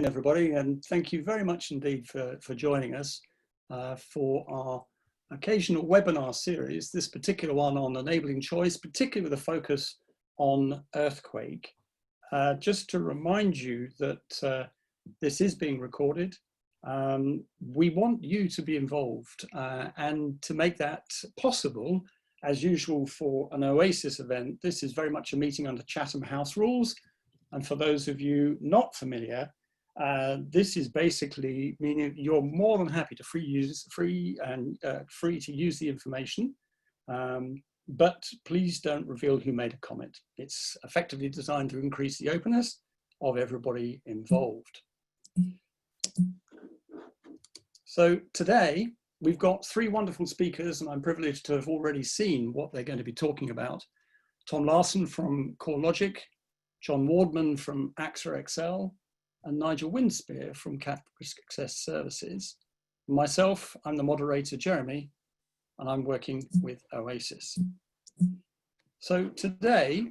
Everybody, and thank you very much indeed for joining us for our occasional webinar series, this particular one on enabling choice, particularly with a focus on earthquake. Just to remind you that this is being recorded. We want you to be involved and to make that possible, as usual for an Oasis event, this is very much a meeting under Chatham House rules. And for those of you not familiar, this is basically meaning you're more than happy to free to use the information, but please don't reveal who made a comment. It's effectively designed to increase the openness of everybody involved. So today we've got three wonderful speakers, and I'm privileged to have already seen what they're going to be talking about. Tom Larsen from Corelogic, John Wardman from AXA XL, and Nigel Winspear from CATRISX Services. Myself, I'm the moderator, Jeremy, and I'm working with Oasis. So today,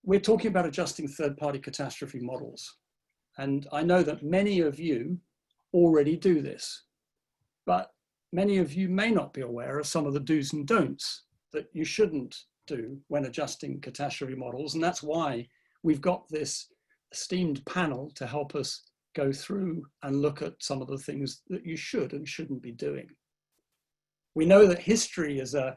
we're talking about adjusting third-party catastrophe models. And I know that many of you already do this, but many of you may not be aware of some of the do's and don'ts that you shouldn't do when adjusting catastrophe models. And that's why we've got this esteemed panel to help us go through and look at some of the things that you should and shouldn't be doing. We know that history is a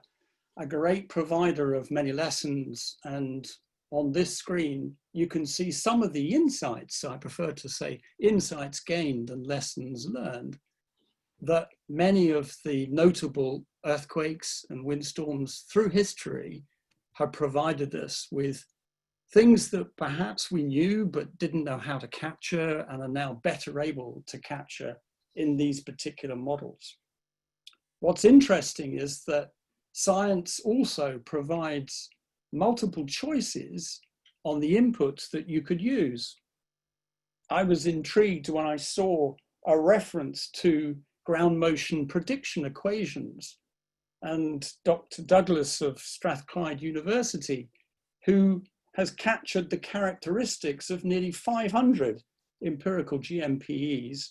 great provider of many lessons, and on this screen you can see some of the insights, I prefer to say insights gained and lessons learned, that many of the notable earthquakes and windstorms through history have provided us with things that perhaps we knew but didn't know how to capture and are now better able to capture in these particular models. What's interesting is that science also provides multiple choices on the inputs that you could use. I was intrigued when I saw a reference to ground motion prediction equations, and Dr. Douglas of Strathclyde University, who has captured the characteristics of nearly 500 empirical GMPEs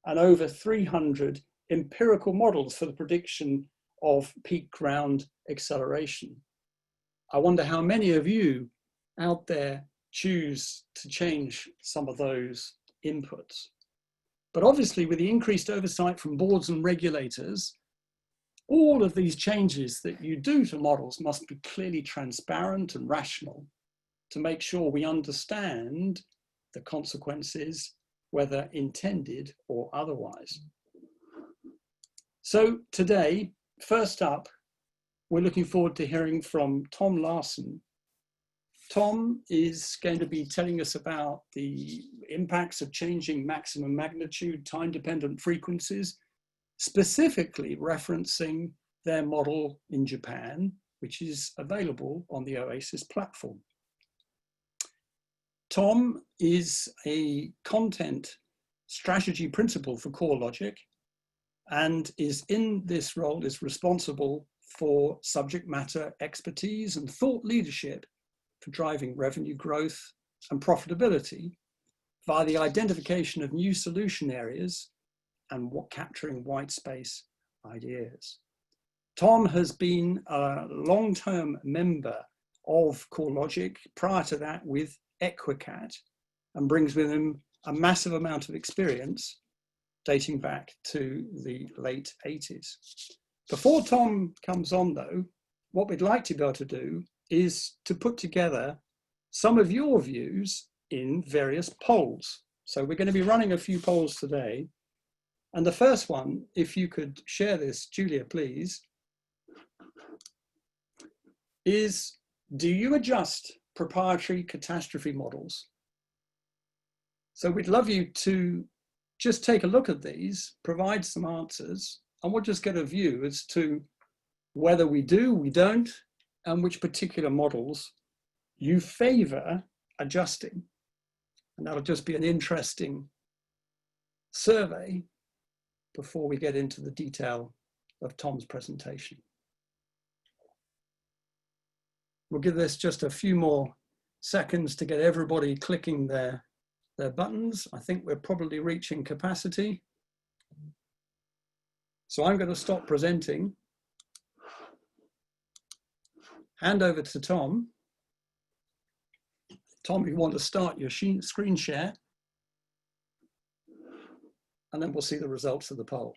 and over 300 empirical models for the prediction of peak ground acceleration. I wonder how many of you out there choose to change some of those inputs. But obviously, with the increased oversight from boards and regulators, all of these changes that you do to models must be clearly transparent and rational to make sure we understand the consequences, whether intended or otherwise. So today, first up, we're looking forward to hearing from Tom Larsen. Tom is going to be telling us about the impacts of changing maximum magnitude, time-dependent frequencies, specifically referencing their model in Japan, which is available on the Oasis platform. Tom is a content strategy principal for Corelogic, and is in this role is responsible for subject matter expertise and thought leadership for driving revenue growth and profitability via the identification of new solution areas and capturing white space ideas. Tom has been a long-term member of Corelogic, prior to that with EquiCat, and brings with him a massive amount of experience dating back to the late 80s. Before Tom comes on though, what we'd like to be able to do is to put together some of your views in various polls. So we're going to be running a few polls today. And the first one, if you could share this, Julia, please, is, do you adjust proprietary catastrophe models? So we'd love you to just take a look at these, provide some answers, and we'll just get a view as to whether we do, we don't, and which particular models you favor adjusting. And that'll just be an interesting survey before we get into the detail of Tom's presentation. We'll give this just a few more seconds to get everybody clicking their their buttons. I think we're probably reaching capacity. So I'm going to stop presenting, hand over to Tom. Tom, you want to start your screen share, and then we'll see the results of the poll.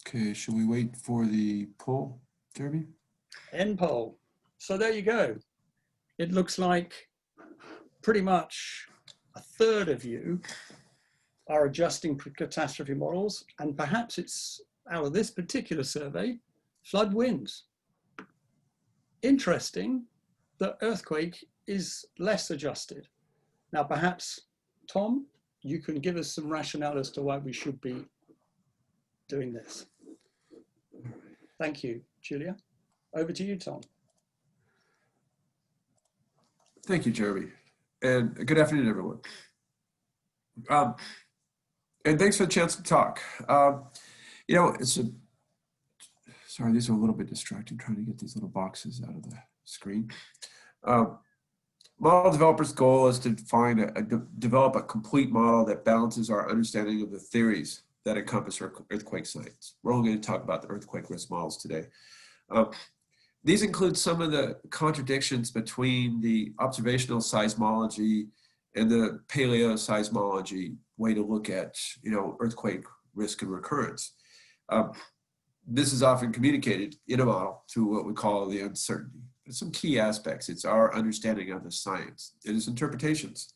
Okay, should we wait for the poll, Jeremy? End poll. So there you go. It looks like pretty much a third of you are adjusting catastrophe models, and perhaps it's out of this particular survey, flood wins. Interesting that earthquake is less adjusted. Now, perhaps, Tom, you can give us some rationale as to why we should be doing this. Thank you, Julia. Over to you, Tom. Thank you, Jeremy. And good afternoon, everyone. And thanks for the chance to talk. You know, sorry, these are a little bit distracting, trying to get these little boxes out of the screen. Model developers' goal is to develop a complete model that balances our understanding of the theories that encompass earthquake science. We're only going to talk about the earthquake risk models today. These include some of the contradictions between the observational seismology and the paleoseismology way to look at, you know, earthquake risk and recurrence. This is often communicated in a model through what we call the uncertainty. There's some key aspects. It's our understanding of the science. It is interpretations.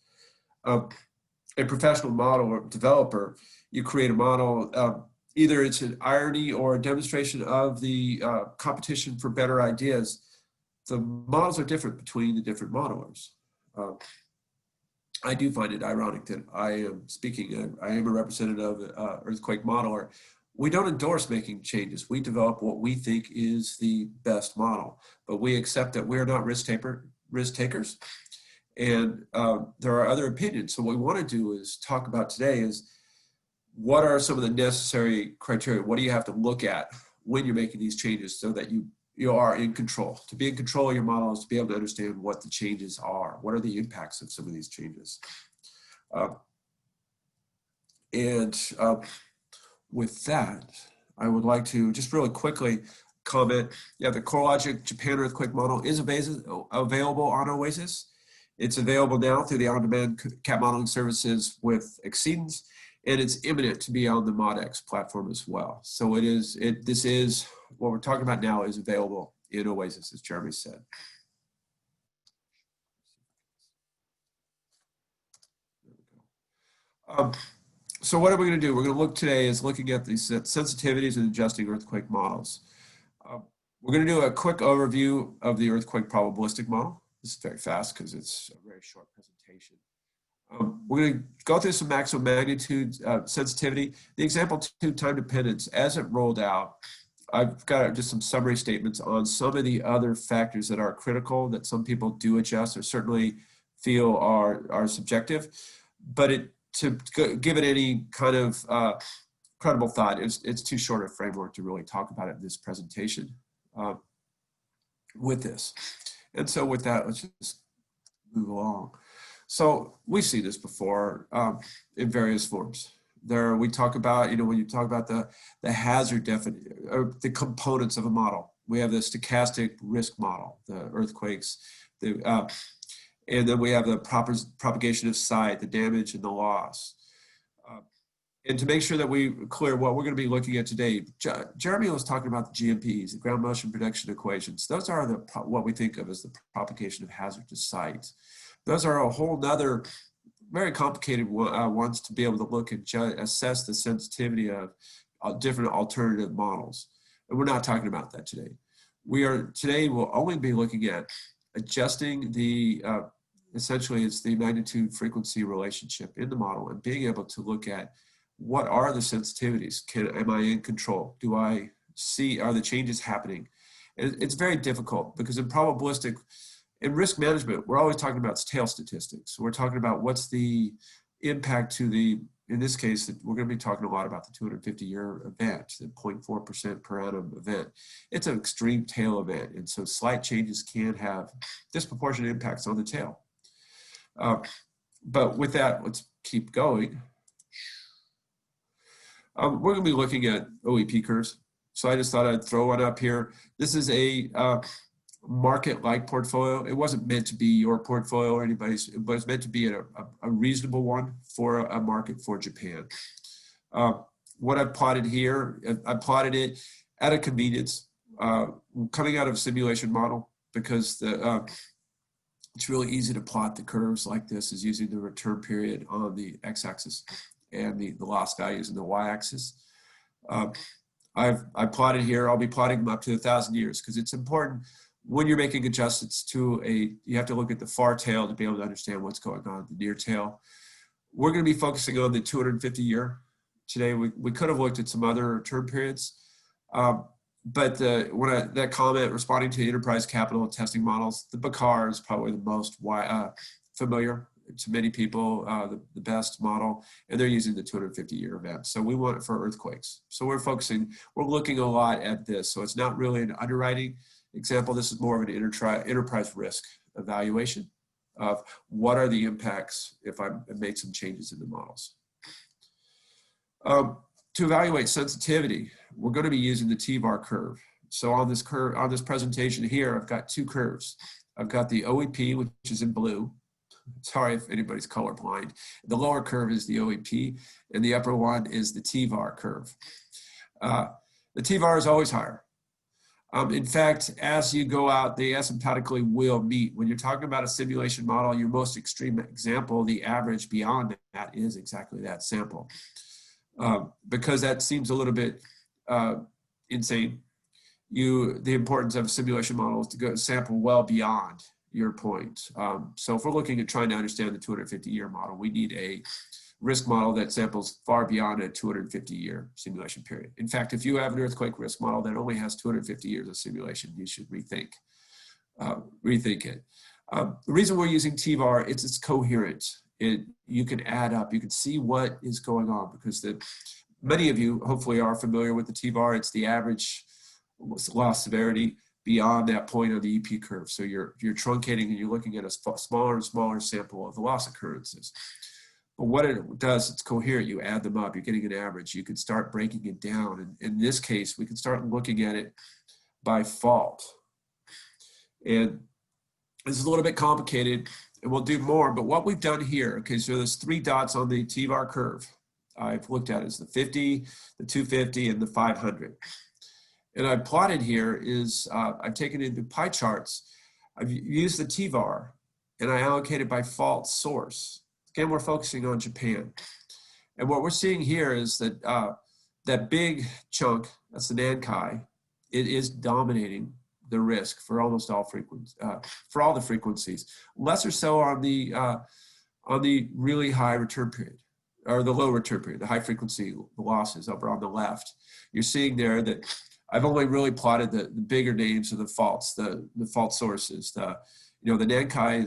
A professional model or developer, you create a model, either it's an irony or a demonstration of the competition for better ideas. The models are different between the different modelers. I do find it ironic that I am speaking, I am a representative earthquake modeler. We don't endorse making changes. We develop what we think is the best model, but we accept that we're not risk takers. And there are other opinions. So what we want to do is talk about today is what are some of the necessary criteria? What do you have to look at when you're making these changes so that you are in control? To be in control of your model is to be able to understand what the changes are. What are the impacts of some of these changes? With that, I would like to just really quickly comment. Yeah, the Corelogic Japan earthquake model is available on Oasis. It's available now through the on-demand CAT modeling services with Exceedance, and it's imminent to be on the ModX platform as well. So this is what we're talking about now is available in Oasis, as Jeremy said. So what are we going to do? We're going to look today is looking at these sensitivities and adjusting earthquake models. We're going to do a quick overview of the earthquake probabilistic model. This is very fast because it's a very short presentation. We're going to go through some maximum magnitude sensitivity. The example 2 time dependence, as it rolled out, I've got just some summary statements on some of the other factors that are critical that some people do adjust or certainly feel are subjective, but to give it any kind of credible thought, it's too short a framework to really talk about it in this presentation with this. And so with that, let's just move along. So we've seen this before in various forms. We talk about, you know, when you talk about the hazard definition, or the components of a model, we have the stochastic risk model, the earthquakes, and then we have the propagation of site, the damage and the loss. And to make sure that we clear what we're going to be looking at today, Jeremy was talking about the GMPs, the ground motion prediction equations. Those are what we think of as the propagation of hazard to site. Those are a whole nother very complicated ones to be able to look and assess the sensitivity of different alternative models. And we're not talking about that today. Today we'll only be looking at adjusting the, essentially it's the magnitude frequency relationship in the model and being able to look at what are the sensitivities? Am I in control? Do I see, are the changes happening? And it's very difficult because in probabilistic, in risk management, we're always talking about tail statistics. So we're talking about what's the impact to the in this case, we're going to be talking a lot about the 250-year event, the 0.4% per annum event. It's an extreme tail event, and so slight changes can have disproportionate impacts on the tail. But with that, let's keep going. We're going to be looking at OEP curves. So I just thought I'd throw one up here. This is a market-like portfolio. It wasn't meant to be your portfolio or anybody's, but it's meant to be a reasonable one for a market for Japan. What I've plotted here, I plotted it at a convenience, coming out of a simulation model, because it's really easy to plot the curves like this is using the return period on the x-axis and the loss values in the y-axis. I plotted here, I'll be plotting them up to 1,000 years because it's important when you're making adjustments to you have to look at the far tail to be able to understand what's going on at the near tail. We're going to be focusing on the 250-year today. We could have looked at some other return periods, but that comment responding to enterprise capital testing models, the BACAR is probably the most familiar to many people, the best model, and they're using the 250-year event. So we want it for earthquakes. So we're looking a lot at this. So it's not really an underwriting example. This is more of an enterprise risk evaluation of what are the impacts if I made some changes in the models. To evaluate sensitivity, we're going to be using the T-bar curve. So on this presentation here, I've got two curves. I've got the OEP, which is in blue. Sorry if anybody's colorblind. The lower curve is the OEP, and the upper one is the T-VAR curve. The T-VAR is always higher. In fact, as you go out, they asymptotically will meet. When you're talking about a simulation model, your most extreme example, the average beyond that is exactly that sample. Because that seems a little bit insane. The importance of a simulation model is to go sample well beyond your point. So if we're looking at trying to understand the 250-year model, we need a risk model that samples far beyond a 250-year simulation period. In fact, if you have an earthquake risk model that only has 250 years of simulation, you should rethink it. The reason we're using TVAR, it's coherent. You can add up, you can see what is going on, because many of you hopefully are familiar with the TVAR. It's the average loss severity beyond that point of the EP curve. So you're truncating and you're looking at a smaller and smaller sample of the loss occurrences. But what it does, it's coherent. You add them up, you're getting an average. You can start breaking it down. And in this case, we can start looking at it by fault. And this is a little bit complicated, and we'll do more. But what we've done here, okay, so there's 3 dots on the TVAR curve. I've looked at is the 50, the 250, and the 500. And I've plotted here is, I've taken into pie charts. I've used the TVAR, and I allocated by fault source. Again, we're focusing on Japan. And what we're seeing here is that that big chunk, that's the Nankai, it is dominating the risk for almost all frequencies, for all the frequencies. Less or so on the really high return period, or the low return period, the high frequency losses over on the left. You're seeing there that I've only really plotted the bigger names of the faults, the fault sources. The Nankai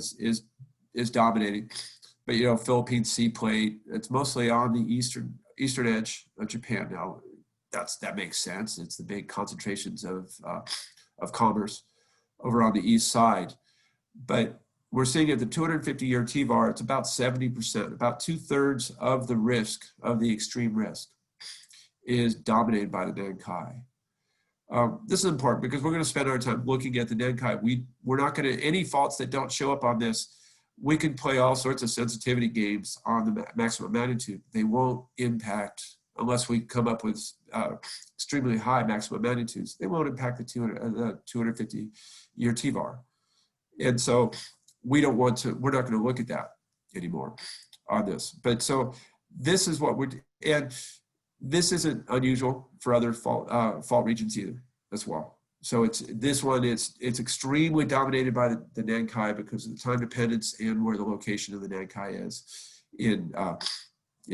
is dominating. But Philippine Sea Plate, it's mostly on the eastern edge of Japan. Now, that makes sense. It's the big concentrations of commerce over on the east side. But we're seeing at the 250-year TVAR, it's about 70%, about 2/3 of the risk, of the extreme risk, is dominated by the Nankai. This is important because we're going to spend our time looking at the Nankai. We're not going to, any faults that don't show up on this, we can play all sorts of sensitivity games on the maximum magnitude. They won't impact, unless we come up with extremely high maximum magnitudes, they won't impact the 250-year TVAR. And so we're not going to look at that anymore on this. But so this is what and this isn't unusual for other fault regions either as well. So it's extremely dominated by the Nankai because of the time dependence and where the location of the Nankai is in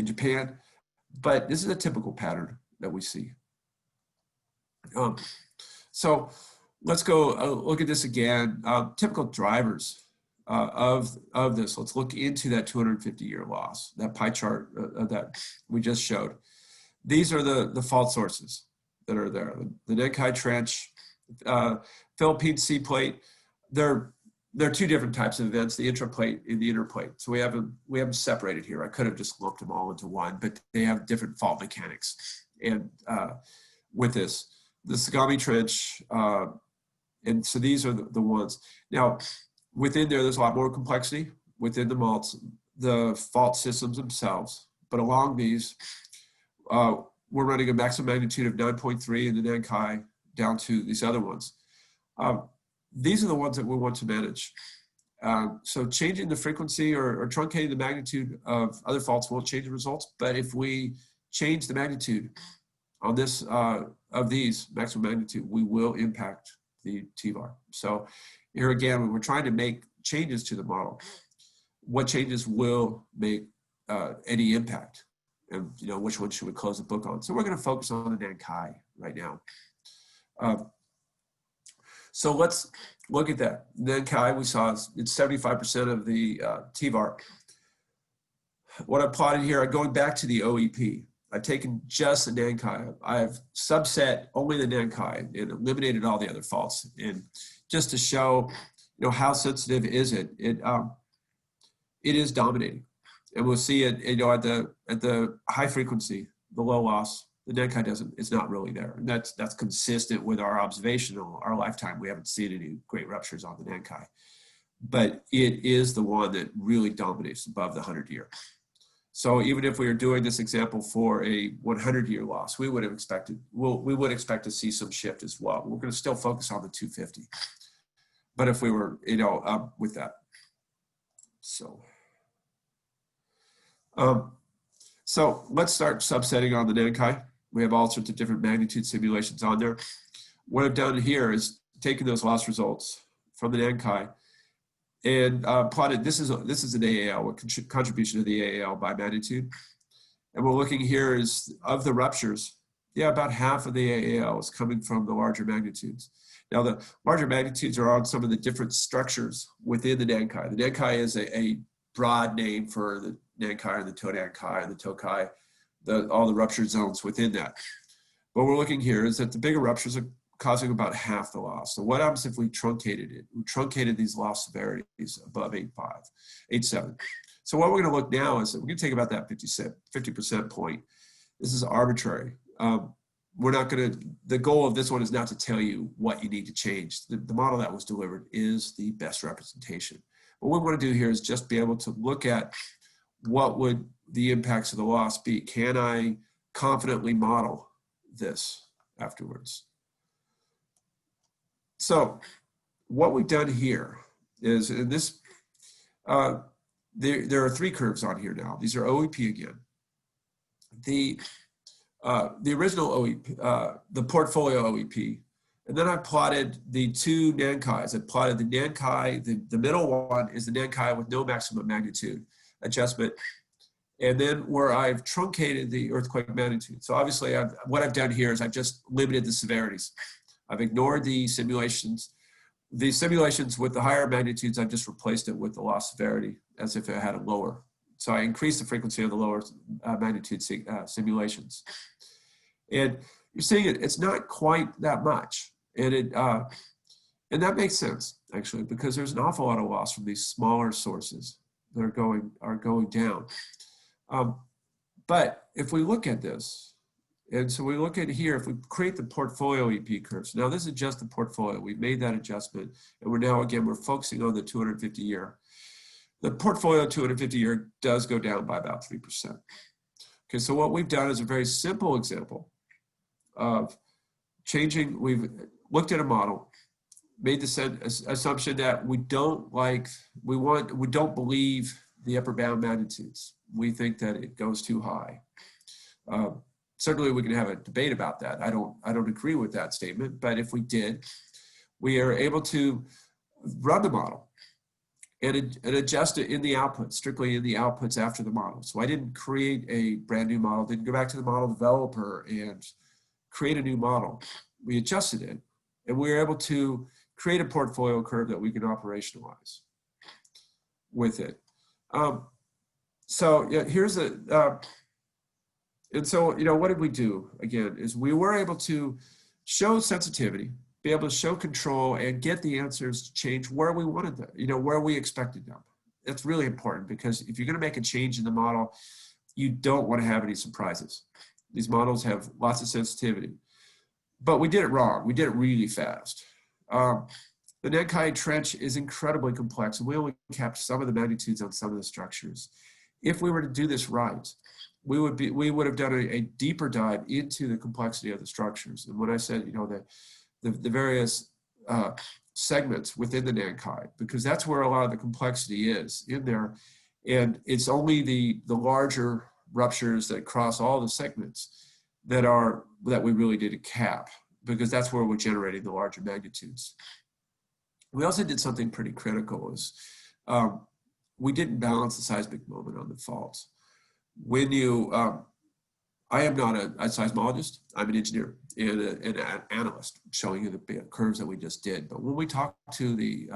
Japan. But this is a typical pattern that we see. So let's go look at this again. Typical drivers of this. Let's look into that 250-year loss, that pie chart that we just showed. These are the fault sources that are there. The Nankai Trench, Philippine Sea Plate. There are two different types of events, the intraplate and the interplate. So we have them separated here. I could have just lumped them all into one, but they have different fault mechanics. And with this, the Sagami Trench, and so these are the ones. Now, within there's a lot more complexity within the fault systems themselves. But along these, we're running a maximum magnitude of 9.3 in the Nankai down to these other ones. These are the ones that we want to manage. So changing the frequency or truncating the magnitude of other faults won't change the results. But if we change the magnitude on this of these maximum magnitude, we will impact the TVAR. So here again, when we're trying to make changes to the model, what changes will make any impact, and which one should we close the book on? So we're going to focus on the Nankai right now. So let's look at that. Nankai, we saw it's 75% of the TVAR. What I plotted here, going back to the OEP, I've taken just the Nankai. I've subset only the Nankai and eliminated all the other faults. And just to show, how sensitive is it? It is dominating, and we'll see it. At the high frequency, the low loss, the Nankai it's not really there. And that's consistent with our observational, our lifetime. We haven't seen any great ruptures on the Nankai, but it is the one that really dominates above the 100-year. So even if we were doing this example for a 100-year loss, we would expect to see some shift as well. We're going to still focus on the 250. But if we were, with that. So let's start subsetting on the Nankai. We have all sorts of different magnitude simulations on there. What I've done here is taken those loss results from the Nankai and plotted, this is an AAL, a contribution to the AAL by magnitude. And we're looking here is, of the ruptures, about half of the AAL is coming from the larger magnitudes. Now, the larger magnitudes are on some of the different structures within the Nankai. The Nankai is a broad name for the Nankai, the Tonankai, the Tokai, all the rupture zones within that. What we're looking here is that the bigger ruptures are causing about half the loss. So what happens if we truncated it? We truncated these loss severities above 8.5, 8.7. So what we're going to look now is that we're going to take about that 50% point. This is arbitrary. We're not going to, the goal of this one is not to tell you what you need to change. The model that was delivered is the best representation. What we want to do here is just be able to look at what would the impacts of the loss be. Can I confidently model this afterwards? So what we've done here is, in this, there are three curves on here now. These are OEP again. The original OEP, the portfolio OEP, and then I plotted the two Nankais. I plotted the Nankai, the middle one is the Nankai with no maximum magnitude adjustment, and then where I've truncated the earthquake magnitude. So obviously what I've done here is I've just limited the severities. I've ignored the simulations. The simulations with the higher magnitudes, I've just replaced it with the loss severity as if it had a lower. So I increased the frequency of the lower magnitude simulations. And you're seeing it's not quite that much. And that makes sense, actually, because there's an awful lot of loss from these smaller sources that are going down. But if we look at this, and so we look at here, if we create the portfolio EP curves. Now this is just the portfolio. We've made that adjustment. And we're focusing on the 250-year. The portfolio 250-year does go down by about 3%. Okay, so what we've done is a very simple example of changing. We've looked at a model, made the assumption that we don't believe the upper bound magnitudes. We think that it goes too high. Certainly we can have a debate about that. I don't agree with that statement, but if we did, we are able to run the model and adjust it in the outputs, strictly in the outputs after the model. So I didn't create a brand new model, didn't go back to the model developer and create a new model. We adjusted it, and we were able to create a portfolio curve that we can operationalize. with it. So yeah, here's a, and so, you know, what did we do? Again, is we were able to show sensitivity, be able to show control, and get the answers to change where we wanted them, you know, where we expected them. That's really important, because if you're going to make a change in the model, you don't want to have any surprises. These models have lots of sensitivity, but we did it wrong. We did it really fast. The Nankai Trench is incredibly complex, and we only kept some of the magnitudes on some of the structures. If we were to do this right, we would have done a deeper dive into the complexity of the structures. And when I said, you know, the various segments within the Nankai, because that's where a lot of the complexity is in there, and it's only the larger ruptures that cross all the segments that we really did a cap, because that's where we're generating the larger magnitudes. We also did something pretty critical, is we didn't balance the seismic moment on the faults. When you, I am not a seismologist, I'm an engineer and an analyst, showing you the curves that we just did. But when we talk to the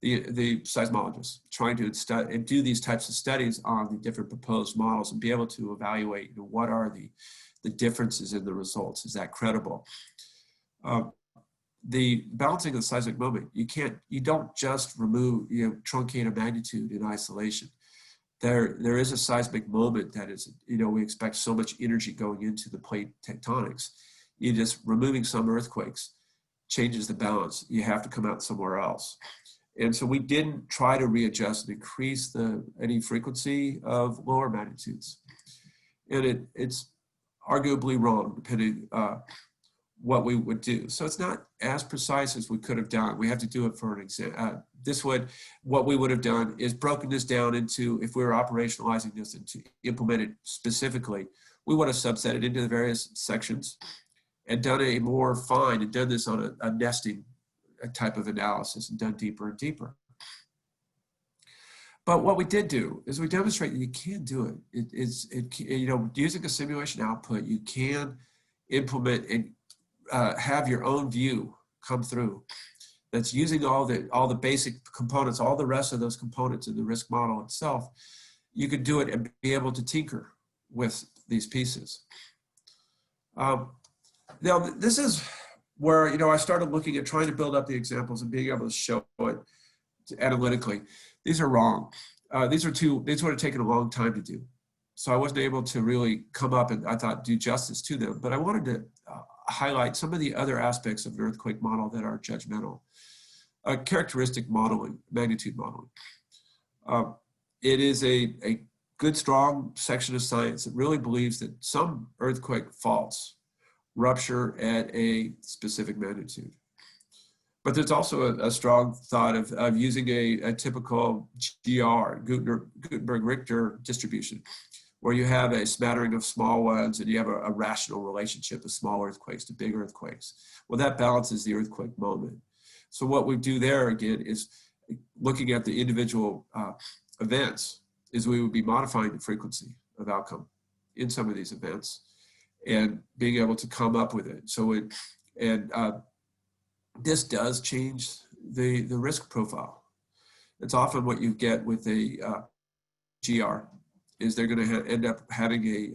seismologists, trying to and do these types of studies on the different proposed models and be able to evaluate, you know, what are the differences in the results, is that credible? The balancing of the seismic moment, you don't just remove, you know, truncate a magnitude in isolation. There is a seismic moment that is, you know, we expect so much energy going into the plate tectonics. You just removing some earthquakes changes the balance. You have to come out somewhere else. And so we didn't try to readjust and increase any frequency of lower magnitudes. And it's arguably wrong, depending what we would do. So it's not as precise as we could have done. We have to do it for an example. What we would have done is broken this down into, if we were operationalizing this and to implement it specifically, we would have subset it into the various sections and done a more fine, and done this on a nesting type of analysis, and done deeper and deeper. But what we did do is we demonstrate that you can do it. You know, using a simulation output, you can implement and have your own view come through that's using all the basic components, all the rest of those components in the risk model itself. You could do it and be able to tinker with these pieces. Now, this is where, you know, I started looking at trying to build up the examples and being able to show it analytically. These are wrong. These would have taken a long time to do. So I wasn't able to really come up and, I thought, do justice to them. But I wanted to highlight some of the other aspects of an earthquake model that are judgmental. Characteristic modeling, magnitude modeling. It is a good, strong section of science that really believes that some earthquake faults rupture at a specific magnitude. But there's also a strong thought of using a typical GR, Gutenberg-Richter distribution, where you have a smattering of small ones and you have a rational relationship of small earthquakes to big earthquakes. Well, that balances the earthquake moment. So what we do there, again, is looking at the individual events, is we would be modifying the frequency of outcome in some of these events and being able to come up with it. So this does change the risk profile. It's often what you get with a GR, is they're going to end up having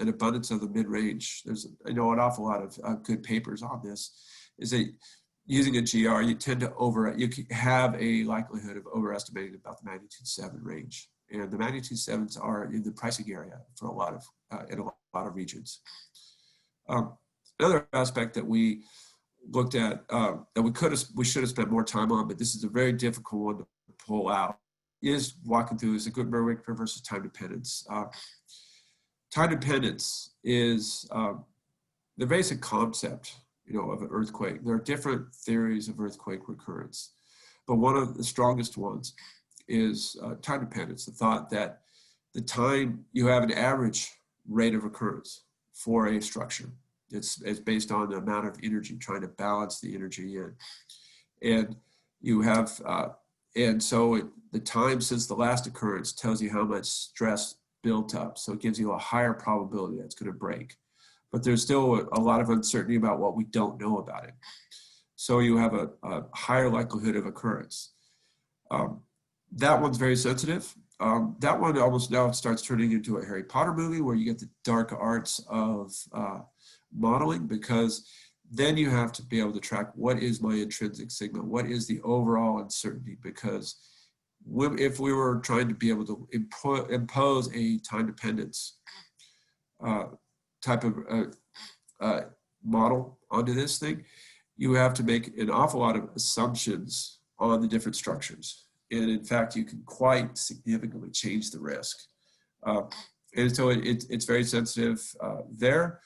an abundance of the mid-range. I know an awful lot of good papers on this, is that using a GR, you tend to you have a likelihood of overestimating about the magnitude 7 range. And the magnitude 7s are in the pricing area for in a lot of regions. Another aspect that we looked at that we should have spent more time on, but this is a very difficult one to pull out, is walking through is the Gutenberg-Richter versus time dependence. Time dependence is the basic concept, you know, of an earthquake. There are different theories of earthquake recurrence, but one of the strongest ones is time dependence, the thought that the time you have an average rate of occurrence for a structure. It's based on the amount of energy, trying to balance the energy in. And you have, and so the time since the last occurrence tells you how much stress built up. So it gives you a higher probability that's going to break. But there's still a lot of uncertainty about what we don't know about it. So you have a higher likelihood of occurrence. That one's very sensitive. That one almost now starts turning into a Harry Potter movie where you get the dark arts of modeling, because then you have to be able to track what is my intrinsic sigma, what is the overall uncertainty, because if we were trying to be able to impose a time dependence type of model onto this thing, you have to make an awful lot of assumptions on the different structures. And in fact, you can quite significantly change the risk. And so it's very sensitive there.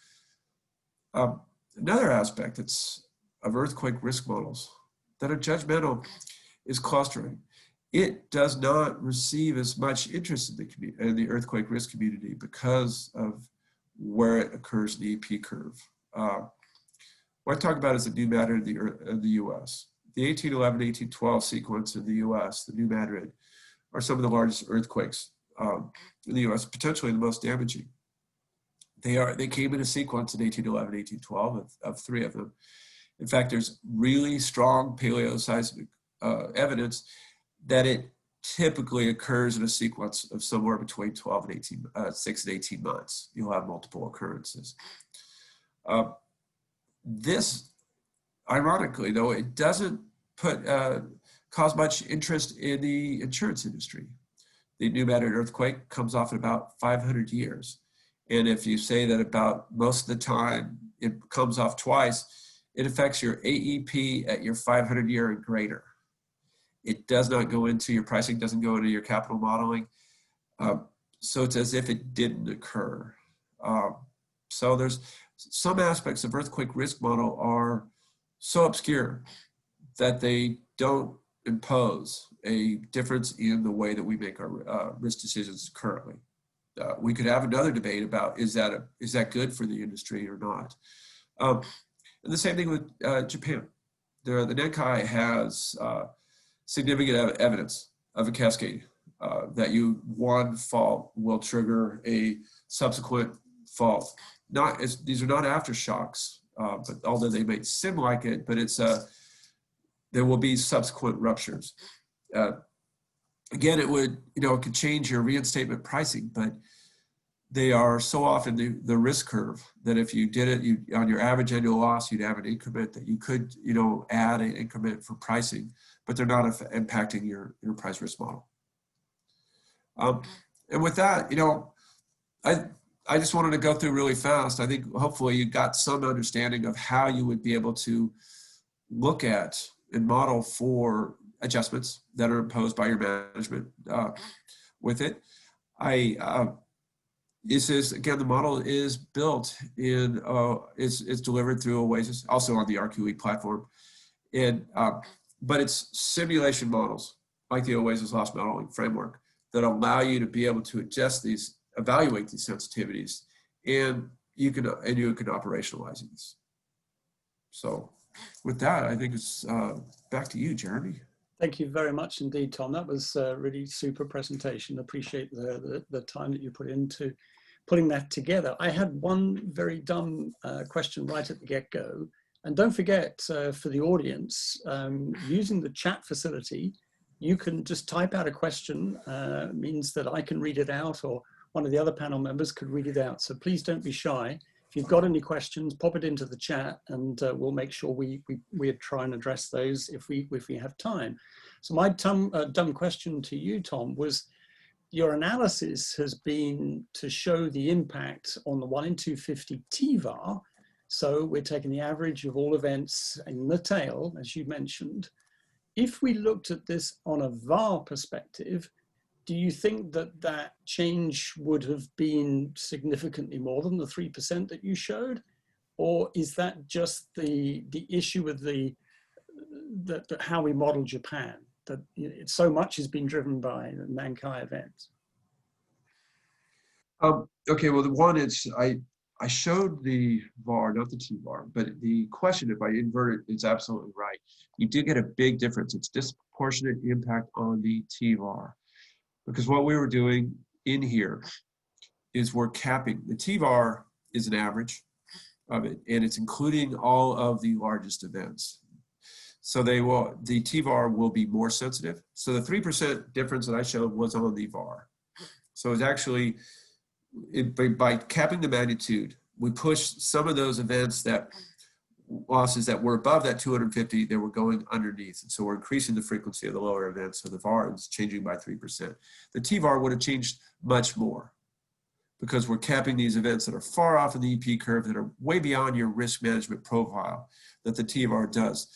Another aspect of earthquake risk models that are judgmental is clustering. It does not receive as much interest in the earthquake risk community because of where it occurs in the EP curve. What I talk about is the new matter in the US. The 1811, 1812 sequence in the US, the New Madrid, are some of the largest earthquakes in the US, potentially the most damaging. They came in a sequence in 1811, 1812 of three of them. In fact, there's really strong paleoseismic evidence that it typically occurs in a sequence of somewhere between 6 and 18 months. You'll have multiple occurrences. This, ironically, though, it doesn't cause much interest in the insurance industry. The New Madrid earthquake comes off in about 500 years. And if you say that about most of the time it comes off twice, it affects your AEP at your 500-year and greater. It does not go into your pricing, doesn't go into your capital modeling. So it's as if it didn't occur. So there's some aspects of earthquake risk model are so obscure that they don't impose a difference in the way that we make our risk decisions currently. We could have another debate about is that good for the industry or not. And the same thing with Japan. The Nenkai has significant evidence of a cascade that one fault will trigger a subsequent fault. These are not aftershocks, but although they may seem like it, but there will be subsequent ruptures. Again, it could change your reinstatement pricing, but they are so often the risk curve that if you did it, on your average annual loss, you'd have an increment that you could, add an increment for pricing, but they're not impacting your price risk model. And with that, I just wanted to go through really fast. I think hopefully you got some understanding of how you would be able to look at and model for adjustments that are imposed by your management with it. This is, again, the model is built in, it's delivered through Oasis, also on the RQE platform. But it's simulation models like the Oasis loss modeling framework that allow you to be able to evaluate these sensitivities, and you can operationalize these. So with that, I think it's back to you, Jeremy. Thank you very much indeed, Tom. That was a really super presentation. Appreciate the time that you put into putting that together. I had one very dumb question right at the get-go. And don't forget, for the audience, using the chat facility, you can just type out a question. Means that I can read it out, or one of the other panel members could read it out. So please don't be shy. If you've got any questions, pop it into the chat, and we'll make sure we try and address those if we have time. So my dumb question to you, Tom, was your analysis has been to show the impact on the 1 in 250 TVAR. So we're taking the average of all events in the tail, as you mentioned. If we looked at this on a VAR perspective, do you think that change would have been significantly more than the 3% that you showed? Or is that just the issue with how we model Japan, that so much has been driven by the Nankai events? Okay, well, the one is, I showed the VAR, not the T-VAR, but the question, if I invert it, is absolutely right. You do get a big difference. It's disproportionate impact on the T-VAR. Because what we were doing in here is we're capping. The TVAR is an average of it, and it's including all of the largest events. So the TVAR will be more sensitive. So the 3% difference that I showed was on the VAR. So it's actually, by capping the magnitude, we pushed some of those events losses that were above that 250, they were going underneath. And so we're increasing the frequency of the lower events. So the VAR is changing by 3%. The TVAR would have changed much more because we're capping these events that are far off in the EP curve that are way beyond your risk management profile that the TVAR does.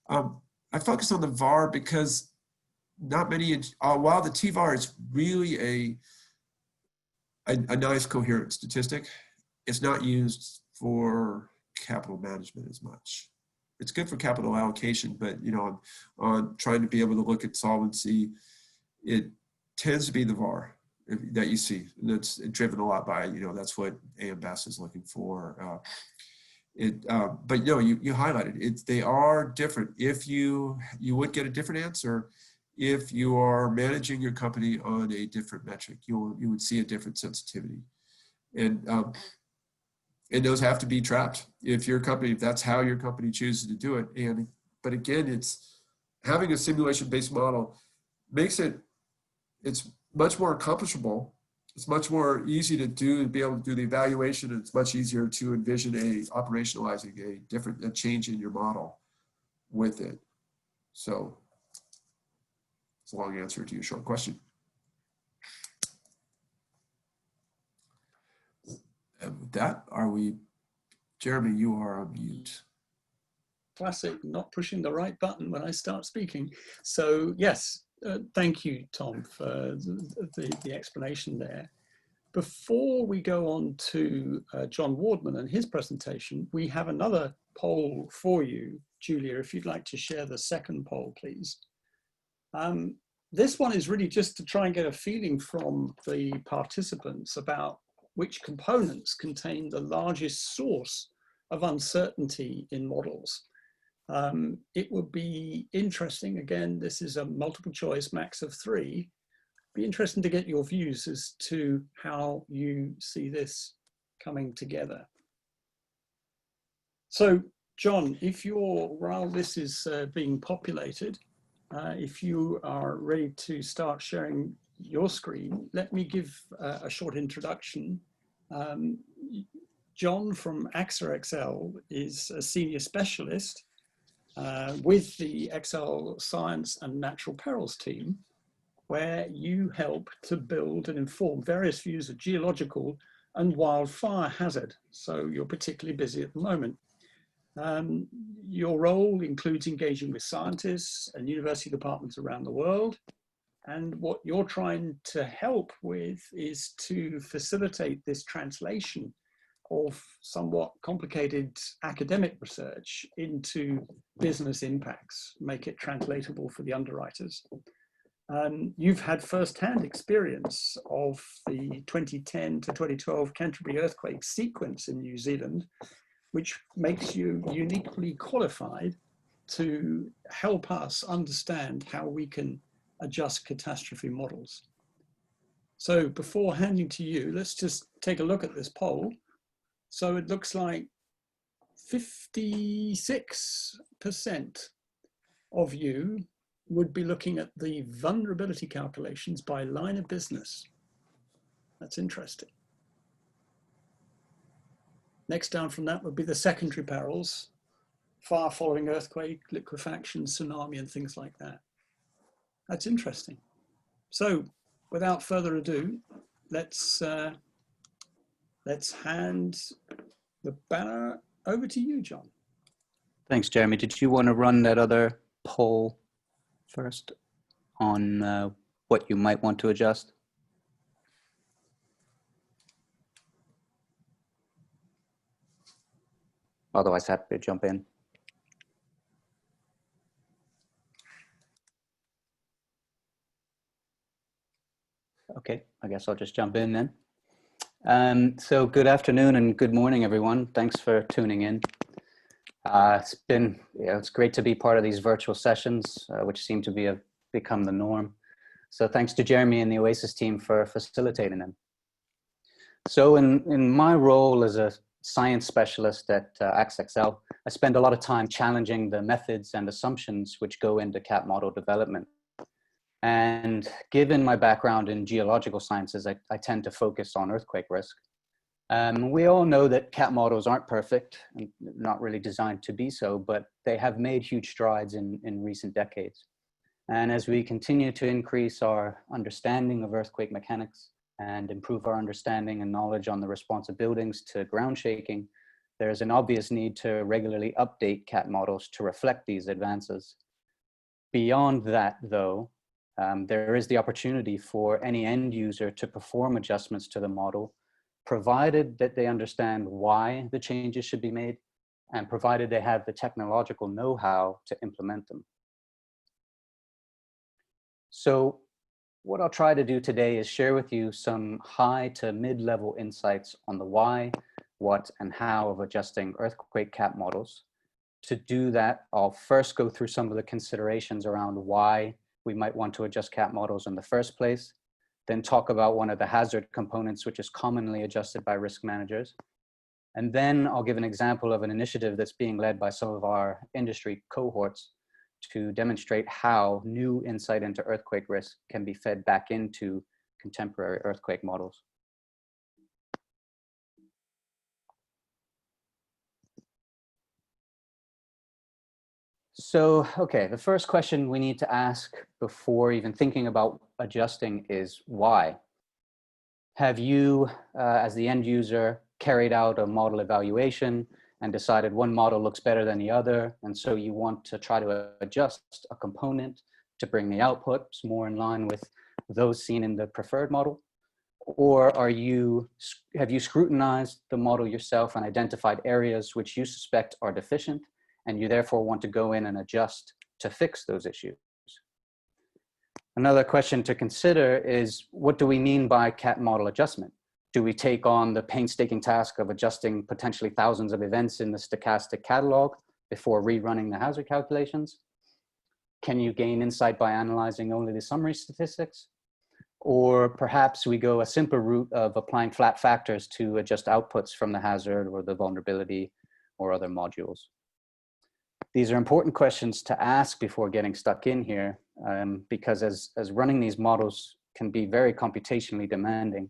I focus on the VAR because not many, while the TVAR is really a nice coherent statistic, it's not used for capital management as much. It's good for capital allocation, but on trying to be able to look at solvency, it tends to be the VAR that you see. And it's driven a lot by, that's what AM Best is looking for. But you highlighted it. They are different. If you would get a different answer if you are managing your company on a different metric. You would see a different sensitivity, and those have to be trapped. If that's how your company chooses to do it. But again, it's having a simulation-based model makes it's much more accomplishable. It's much more easy to be able to do the evaluation. And it's much easier to envision operationalizing a change in your model with it. So it's a long answer to your short question. And with that, Jeremy, you are on mute. Classic, not pushing the right button when I start speaking. So yes, thank you, Tom, for the explanation there. Before we go on to John Wardman and his presentation, we have another poll for you. Julia, if you'd like to share the second poll, please. This one is really just to try and get a feeling from the participants about which components contain the largest source of uncertainty in models. It would be interesting, again, this is a multiple choice max of 3, be interesting to get your views as to how you see this coming together. So John, while this is being populated, if you are ready to start sharing your screen, let me give a short introduction. John from AXA XL is a senior specialist with the XL Science and Natural Perils team, where you help to build and inform various views of geological and wildfire hazard. So you're particularly busy at the moment. Your role includes engaging with scientists and university departments around the world. And what you're trying to help with is to facilitate this translation of somewhat complicated academic research into business impacts, make it translatable for the underwriters. You've had first-hand experience of the 2010 to 2012 Canterbury earthquake sequence in New Zealand, which makes you uniquely qualified to help us understand how we can adjust catastrophe models. So before handing to you, let's just take a look at this poll. So it looks like 56% of you would be looking at the vulnerability calculations by line of business. That's interesting. Next down from that would be the secondary perils, fire following earthquake, liquefaction, tsunami, and things like that. That's interesting. So without further ado, let's hand the banner over to you, John. Thanks, Jeremy. Did you want to run that other poll first on what you might want to adjust? Otherwise, happy to jump in. Okay, I guess I'll just jump in then. So good afternoon and good morning, everyone. Thanks for tuning in. It's great to be part of these virtual sessions, which seem to become the norm. So thanks to Jeremy and the Oasis team for facilitating them. So in my role as a science specialist at AXA XL, I spend a lot of time challenging the methods and assumptions which go into CAT model development. And given my background in geological sciences, I tend to focus on earthquake risk. We all know that CAT models aren't perfect and not really designed to be so, but they have made huge strides in recent decades. And as we continue to increase our understanding of earthquake mechanics and improve our understanding and knowledge on the response of buildings to ground shaking, there's an obvious need to regularly update CAT models to reflect these advances. Beyond that, though, there is the opportunity for any end user to perform adjustments to the model, provided that they understand why the changes should be made, and provided they have the technological know-how to implement them. So what I'll try to do today is share with you some high to mid-level insights on the why, what, and how of adjusting earthquake CAT models. To do that, I'll first go through some of the considerations around why we might want to adjust CAT models in the first place, then talk about one of the hazard components which is commonly adjusted by risk managers. And then I'll give an example of an initiative that's being led by some of our industry cohorts to demonstrate how new insight into earthquake risk can be fed back into contemporary earthquake models. So, okay, the first question we need to ask before even thinking about adjusting is why? Have you, as the end user, carried out a model evaluation and decided one model looks better than the other, and so you want to try to adjust a component to bring the outputs more in line with those seen in the preferred model? Or have you scrutinized the model yourself and identified areas which you suspect are deficient, and you therefore want to go in and adjust to fix those issues? Another question to consider is, what do we mean by CAT model adjustment? Do we take on the painstaking task of adjusting potentially thousands of events in the stochastic catalog before rerunning the hazard calculations? Can you gain insight by analyzing only the summary statistics? Or perhaps we go a simpler route of applying flat factors to adjust outputs from the hazard or the vulnerability or other modules. These are important questions to ask before getting stuck in here, because as running these models can be very computationally demanding,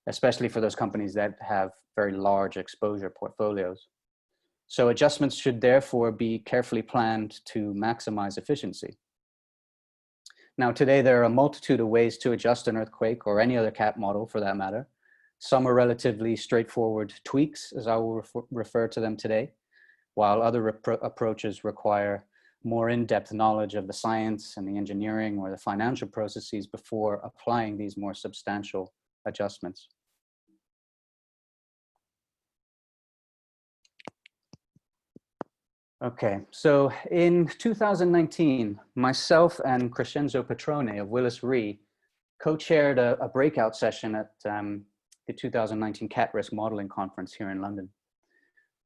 especially for those companies that have very large exposure portfolios. So adjustments should therefore be carefully planned to maximize efficiency. Now, today there are a multitude of ways to adjust an earthquake or any other CAT model for that matter. Some are relatively straightforward tweaks, as I will refer to them today, while other approaches require more in-depth knowledge of the science and the engineering or the financial processes before applying these more substantial adjustments. Okay, so in 2019, myself and Crescenzo Petrone of Willis Re co-chaired a breakout session at the 2019 CATRISX Modeling Conference here in London.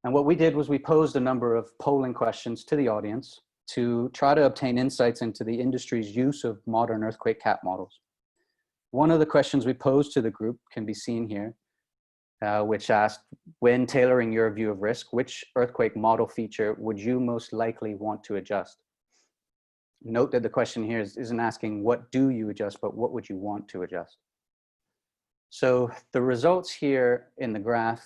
And what we did was we posed a number of polling questions to the audience to try to obtain insights into the industry's use of modern earthquake CAT models. One of the questions we posed to the group can be seen here, which asked, when tailoring your view of risk, which earthquake model feature would you most likely want to adjust? Note that the question here isn't asking what do you adjust, but what would you want to adjust? So the results here in the graph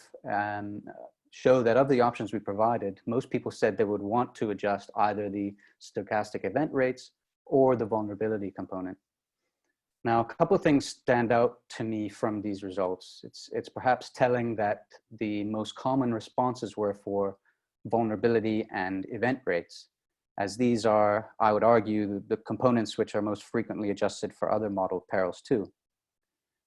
show that of the options we provided, most people said they would want to adjust either the stochastic event rates or the vulnerability component. Now, a couple of things stand out to me from these results. It's perhaps telling that the most common responses were for vulnerability and event rates, as these are, I would argue, the components which are most frequently adjusted for other model perils too.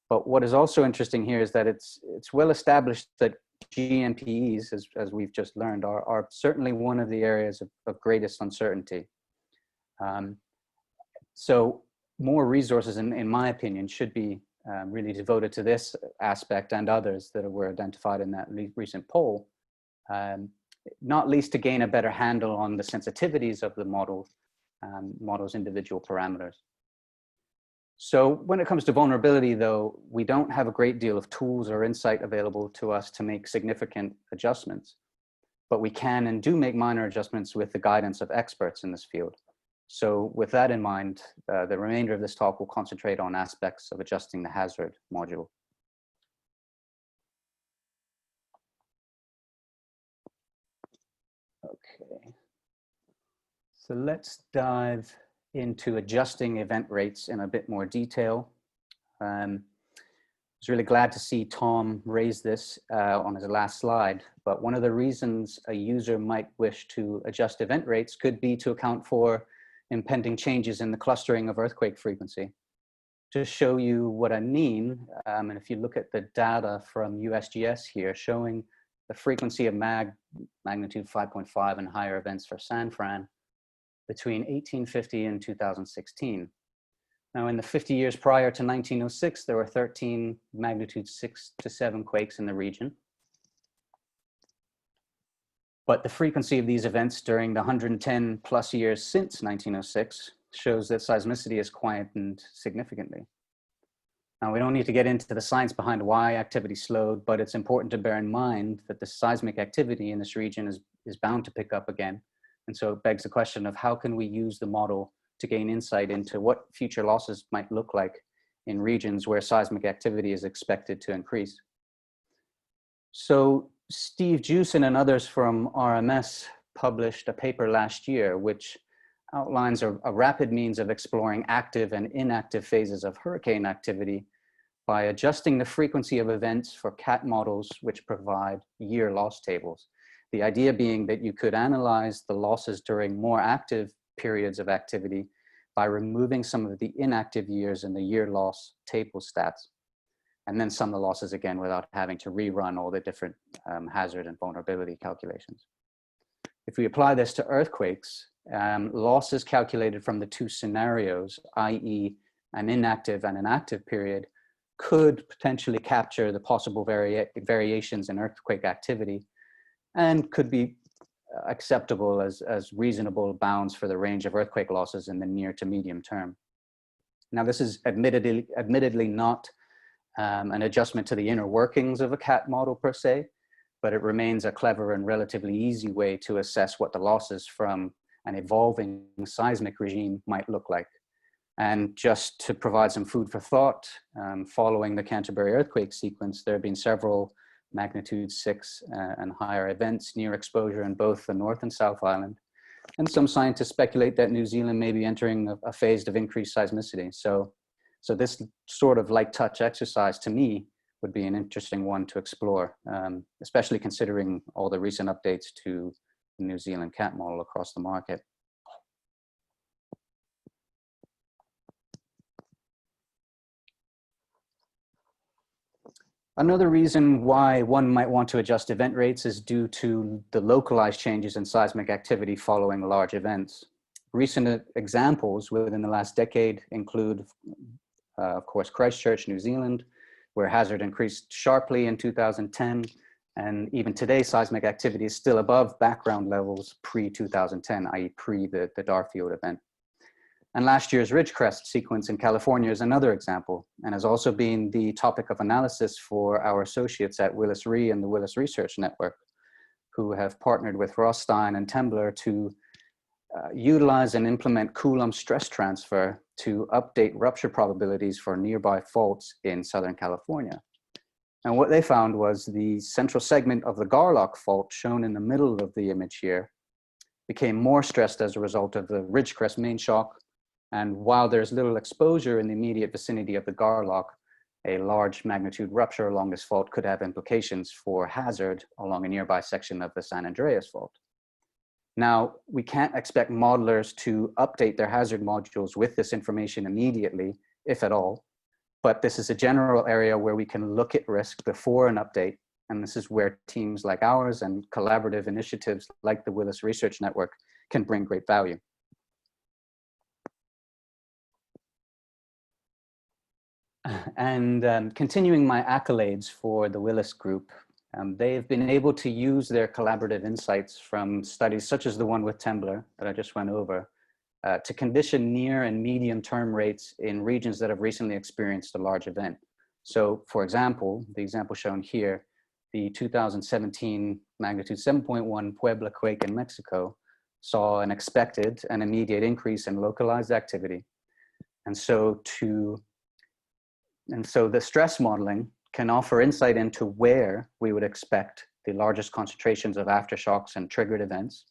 But what is also interesting here is that it's well established that GMPEs, as we've just learned, are certainly one of the areas of greatest uncertainty. So more resources, in my opinion, should be really devoted to this aspect and others that were identified in that recent poll, not least to gain a better handle on the sensitivities of the model's individual parameters. So when it comes to vulnerability, though, we don't have a great deal of tools or insight available to us to make significant adjustments, but we can and do make minor adjustments with the guidance of experts in this field. So with that in mind, the remainder of this talk will concentrate on aspects of adjusting the hazard module. Okay, so let's dive into adjusting event rates in a bit more detail. I was really glad to see Tom raise this on his last slide, but one of the reasons a user might wish to adjust event rates could be to account for impending changes in the clustering of earthquake frequency. To show you what I mean, and if you look at the data from USGS here showing the frequency of magnitude 5.5 and higher events for San Fran between 1850 and 2016. Now, in the 50 years prior to 1906, there were 13 magnitude 6 to 7 quakes in the region. But the frequency of these events during the 110 plus years since 1906 shows that seismicity has quietened significantly. Now, we don't need to get into the science behind why activity slowed, but it's important to bear in mind that the seismic activity in this region is bound to pick up again. And so it begs the question of how can we use the model to gain insight into what future losses might look like in regions where seismic activity is expected to increase. So Steve Jewson and others from RMS published a paper last year which outlines a rapid means of exploring active and inactive phases of hurricane activity by adjusting the frequency of events for CAT models which provide year loss tables. The idea being that you could analyze the losses during more active periods of activity by removing some of the inactive years in the year loss table stats, and then sum the losses again without having to rerun all the different hazard and vulnerability calculations. If we apply this to earthquakes, losses calculated from the two scenarios, i.e. an inactive and an active period, could potentially capture the possible variations in earthquake activity and could be acceptable as reasonable bounds for the range of earthquake losses in the near to medium term. Now, this is admittedly not an adjustment to the inner workings of a CAT model per se, but it remains a clever and relatively easy way to assess what the losses from an evolving seismic regime might look like. And just to provide some food for thought, following the Canterbury earthquake sequence, there have been several magnitude 6 and higher events near exposure in both the North and South Island. And some scientists speculate that New Zealand may be entering a phase of increased seismicity. So this sort of light touch exercise to me would be an interesting one to explore, especially considering all the recent updates to the New Zealand CAT model across the market. Another reason why one might want to adjust event rates is due to the localized changes in seismic activity following large events. Recent examples within the last decade include, of course, Christchurch, New Zealand, where hazard increased sharply in 2010. And even today, seismic activity is still above background levels pre-2010, i.e. pre the Darfield event. And last year's Ridgecrest sequence in California is another example, and has also been the topic of analysis for our associates at Willis Re and the Willis Research Network, who have partnered with Rothstein and Tembler to utilize and implement Coulomb stress transfer to update rupture probabilities for nearby faults in Southern California. And what they found was the central segment of the Garlock fault, shown in the middle of the image here, became more stressed as a result of the Ridgecrest main shock. And while there's little exposure in the immediate vicinity of the Garlock, a large magnitude rupture along this fault could have implications for hazard along a nearby section of the San Andreas fault. Now, we can't expect modelers to update their hazard modules with this information immediately, if at all, but this is a general area where we can look at risk before an update. And this is where teams like ours and collaborative initiatives like the Willis Research Network can bring great value. And continuing my accolades for the Willis Group, they've been able to use their collaborative insights from studies such as the one with Tembler that I just went over to condition near and medium term rates in regions that have recently experienced a large event. So for example, the example shown here, the 2017 magnitude 7.1 Puebla quake in Mexico saw an expected and immediate increase in localized activity. And so the stress modeling can offer insight into where we would expect the largest concentrations of aftershocks and triggered events.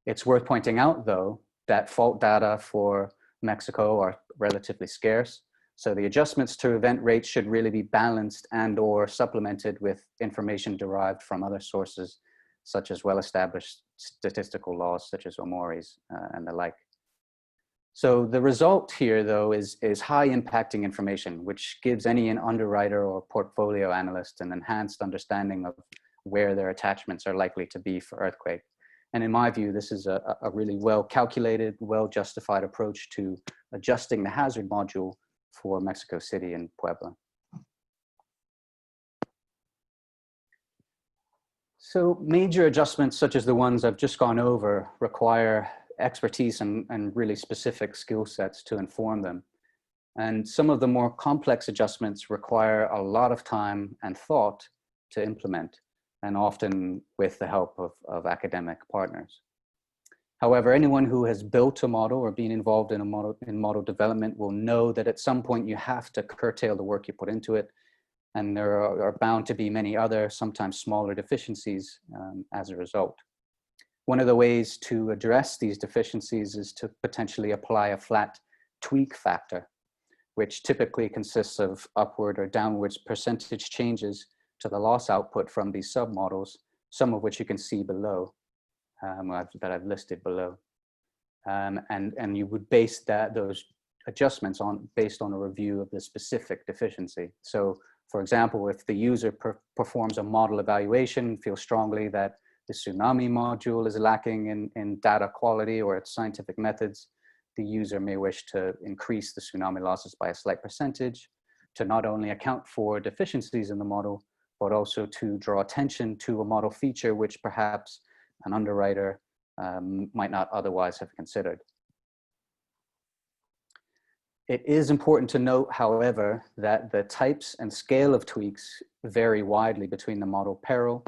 It's worth pointing out, though, that fault data for Mexico are relatively scarce. So the adjustments to event rates should really be balanced and or supplemented with information derived from other sources, such as well-established statistical laws, such as OMORI's and the like. So the result here, though, is high impacting information, which gives any underwriter or portfolio analyst an enhanced understanding of where their attachments are likely to be for earthquake. And in my view, this is a really well-calculated, well-justified approach to adjusting the hazard module for Mexico City and Puebla. So major adjustments such as the ones I've just gone over require expertise and really specific skill sets to inform them. And some of the more complex adjustments require a lot of time and thought to implement, and often with the help of academic partners. However, anyone who has built a model or been involved in model development will know that at some point you have to curtail the work you put into it, and there are bound to be many other, sometimes smaller deficiencies as a result. One of the ways to address these deficiencies is to potentially apply a flat tweak factor, which typically consists of upward or downwards percentage changes to the loss output from these submodels, some of which you can see below, that I've listed below. And you would base those adjustments based on a review of the specific deficiency. So for example, if the user performs a model evaluation, feels strongly that the tsunami module is lacking in data quality or its scientific methods, the user may wish to increase the tsunami losses by a slight percentage to not only account for deficiencies in the model, but also to draw attention to a model feature which perhaps an underwriter might not otherwise have considered. It is important to note, however, that the types and scale of tweaks vary widely between the model peril,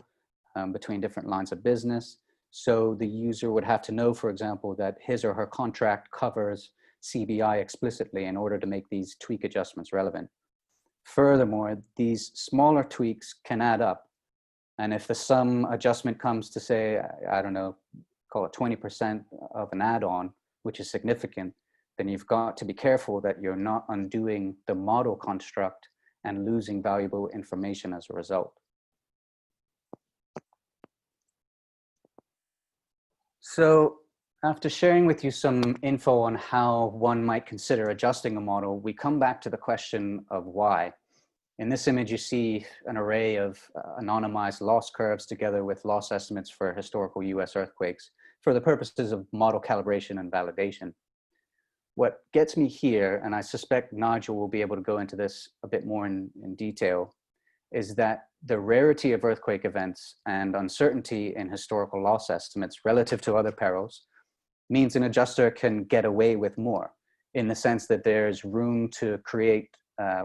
between different lines of business. So the user would have to know, for example, that his or her contract covers CBI explicitly in order to make these tweak adjustments relevant. Furthermore, these smaller tweaks can add up. And if the sum adjustment comes to say, I don't know, call it 20% of an add-on, which is significant, then you've got to be careful that you're not undoing the model construct and losing valuable information as a result. So after sharing with you some info on how one might consider adjusting a model, we come back to the question of why. In this image, you see an array of anonymized loss curves together with loss estimates for historical US earthquakes for the purposes of model calibration and validation. What gets me here, and I suspect Nigel will be able to go into this a bit more in detail, is that the rarity of earthquake events and uncertainty in historical loss estimates relative to other perils means an adjuster can get away with more, in the sense that there's room to create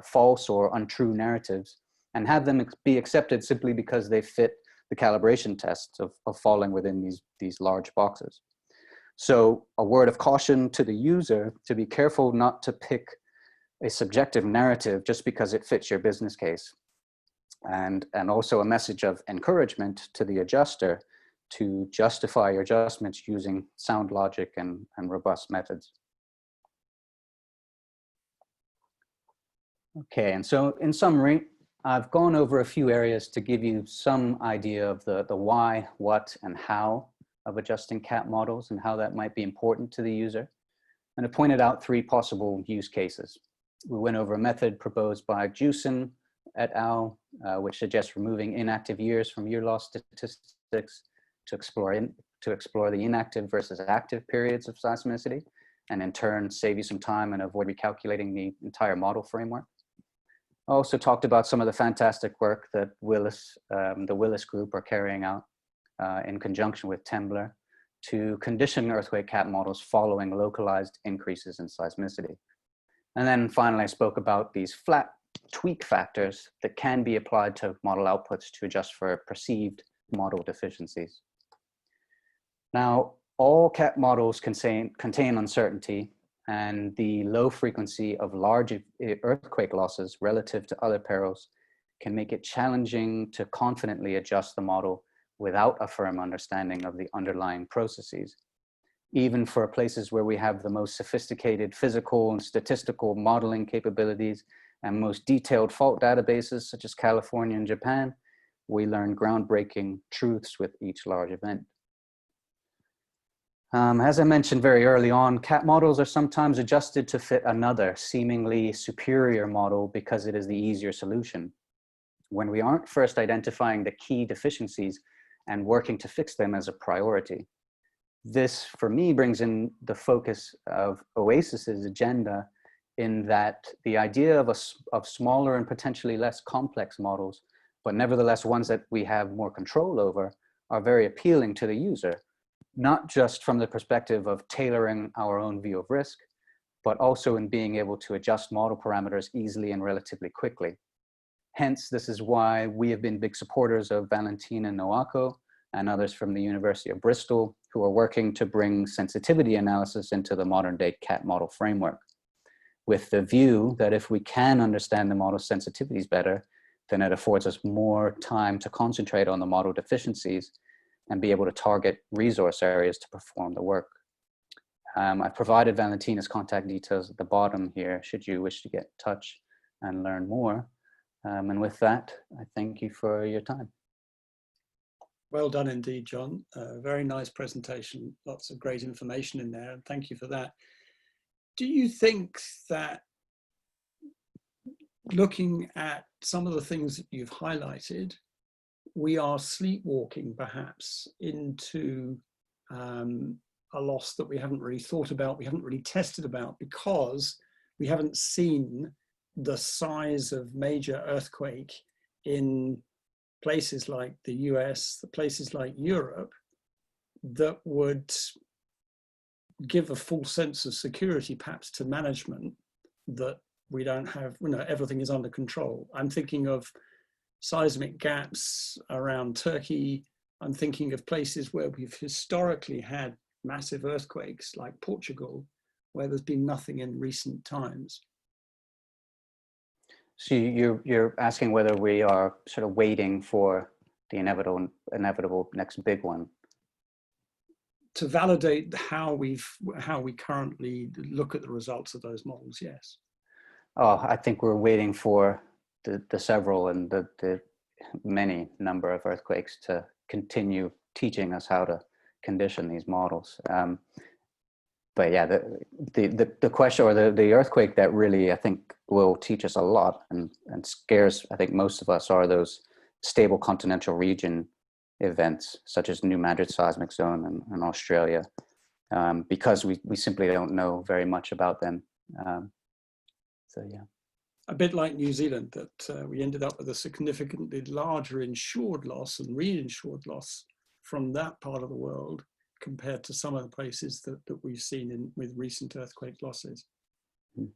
false or untrue narratives and have them be accepted simply because they fit the calibration tests of falling within these large boxes. So a word of caution to the user to be careful not to pick a subjective narrative just because it fits your business case. And also a message of encouragement to the adjuster to justify your adjustments using sound logic and robust methods. Okay, and so in summary, I've gone over a few areas to give you some idea of the why, what, and how of adjusting CAT models and how that might be important to the user. And I pointed out 3 possible use cases. We went over a method proposed by Jewson et al., which suggests removing inactive years from year loss statistics to explore the inactive versus active periods of seismicity, and in turn save you some time and avoid recalculating the entire model framework. I also talked about some of the fantastic work that the Willis group are carrying out in conjunction with Tembler to condition earthquake CAT models following localized increases in seismicity. And then finally, I spoke about these flat tweak factors that can be applied to model outputs to adjust for perceived model deficiencies. Now, all CAT models contain uncertainty, and the low frequency of large earthquake losses relative to other perils can make it challenging to confidently adjust the model without a firm understanding of the underlying processes. Even for places where we have the most sophisticated physical and statistical modeling capabilities and most detailed fault databases, such as California and Japan, we learn groundbreaking truths with each large event. As I mentioned very early on, CAT models are sometimes adjusted to fit another seemingly superior model because it is the easier solution, when we aren't first identifying the key deficiencies and working to fix them as a priority. This, for me, brings in the focus of Oasis's agenda, in that the idea of smaller and potentially less complex models, but nevertheless ones that we have more control over, are very appealing to the user, not just from the perspective of tailoring our own view of risk, but also in being able to adjust model parameters easily and relatively quickly. Hence, this is why we have been big supporters of Valentina Noaco and others from the University of Bristol, who are working to bring sensitivity analysis into the modern day CAT model framework, with the view that if we can understand the model sensitivities better, then it affords us more time to concentrate on the model deficiencies and be able to target resource areas to perform the work. I've provided Valentina's contact details at the bottom here, should you wish to get in touch and learn more. And with that, I thank you for your time. Well done indeed, John. Very nice presentation. Lots of great information in there, and thank you for that. Do you think that, looking at some of the things that you've highlighted, we are sleepwalking perhaps into a loss that we haven't really thought about, we haven't really tested about, because we haven't seen the size of major earthquake in places like the US, the places like Europe, that would give a full sense of security perhaps to management, that we don't have, you know, everything is under control. I'm thinking of seismic gaps around Turkey. I'm thinking of places where we've historically had massive earthquakes like Portugal, where there's been nothing in recent times. So you're asking whether we are sort of waiting for the inevitable next big one? To validate how we currently look at the results of those models, yes. Oh, I think we're waiting for the several and the many number of earthquakes to continue teaching us how to condition these models. But yeah, the question, or the earthquake that really I think will teach us a lot and scares I think most of us, are those stable continental region events such as New Madrid seismic zone in Australia, because we simply don't know very much about them. So yeah. A bit like New Zealand, that we ended up with a significantly larger insured loss and reinsured loss from that part of the world compared to some of the places that we've seen with recent earthquake losses. Mm.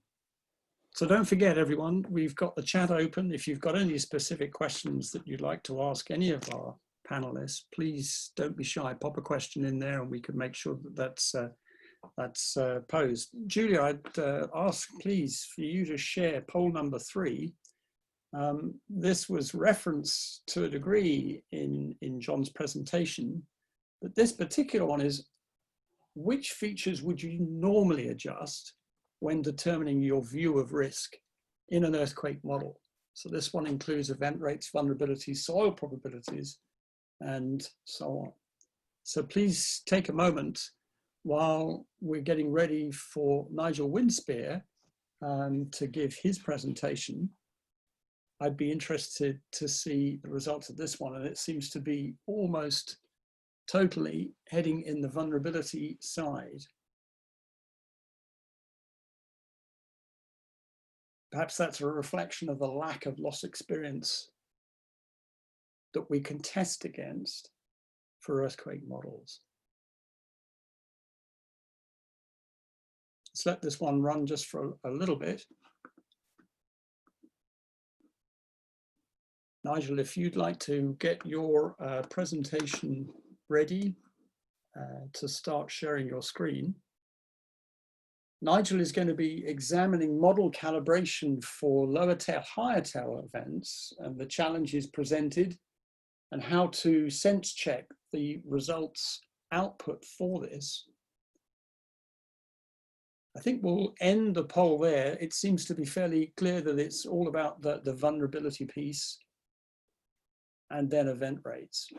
So don't forget, everyone, we've got the chat open. If you've got any specific questions that you'd like to ask any of our panelists, please don't be shy. Pop a question in there and we can make sure that that's posed. Julia, I'd ask please for you to share poll number 3. This was referenced to a degree in John's presentation, but this particular one is, which features would you normally adjust when determining your view of risk in an earthquake model? So this one includes event rates, vulnerabilities, soil probabilities, and so on. So please take a moment while we're getting ready for Nigel Winspear to give his presentation. I'd be interested to see the results of this one, and it seems to be almost totally heading in the vulnerability side. Perhaps that's a reflection of the lack of loss experience that we can test against for earthquake models. Let's let this one run just for a little bit. Nigel, if you'd like to get your presentation ready to start sharing your screen. Nigel is going to be examining model calibration for lower tail, higher tail events and the challenges presented and how to sense check the results output for this. I think we'll end the poll there. It seems to be fairly clear that it's all about the vulnerability piece and then event rates.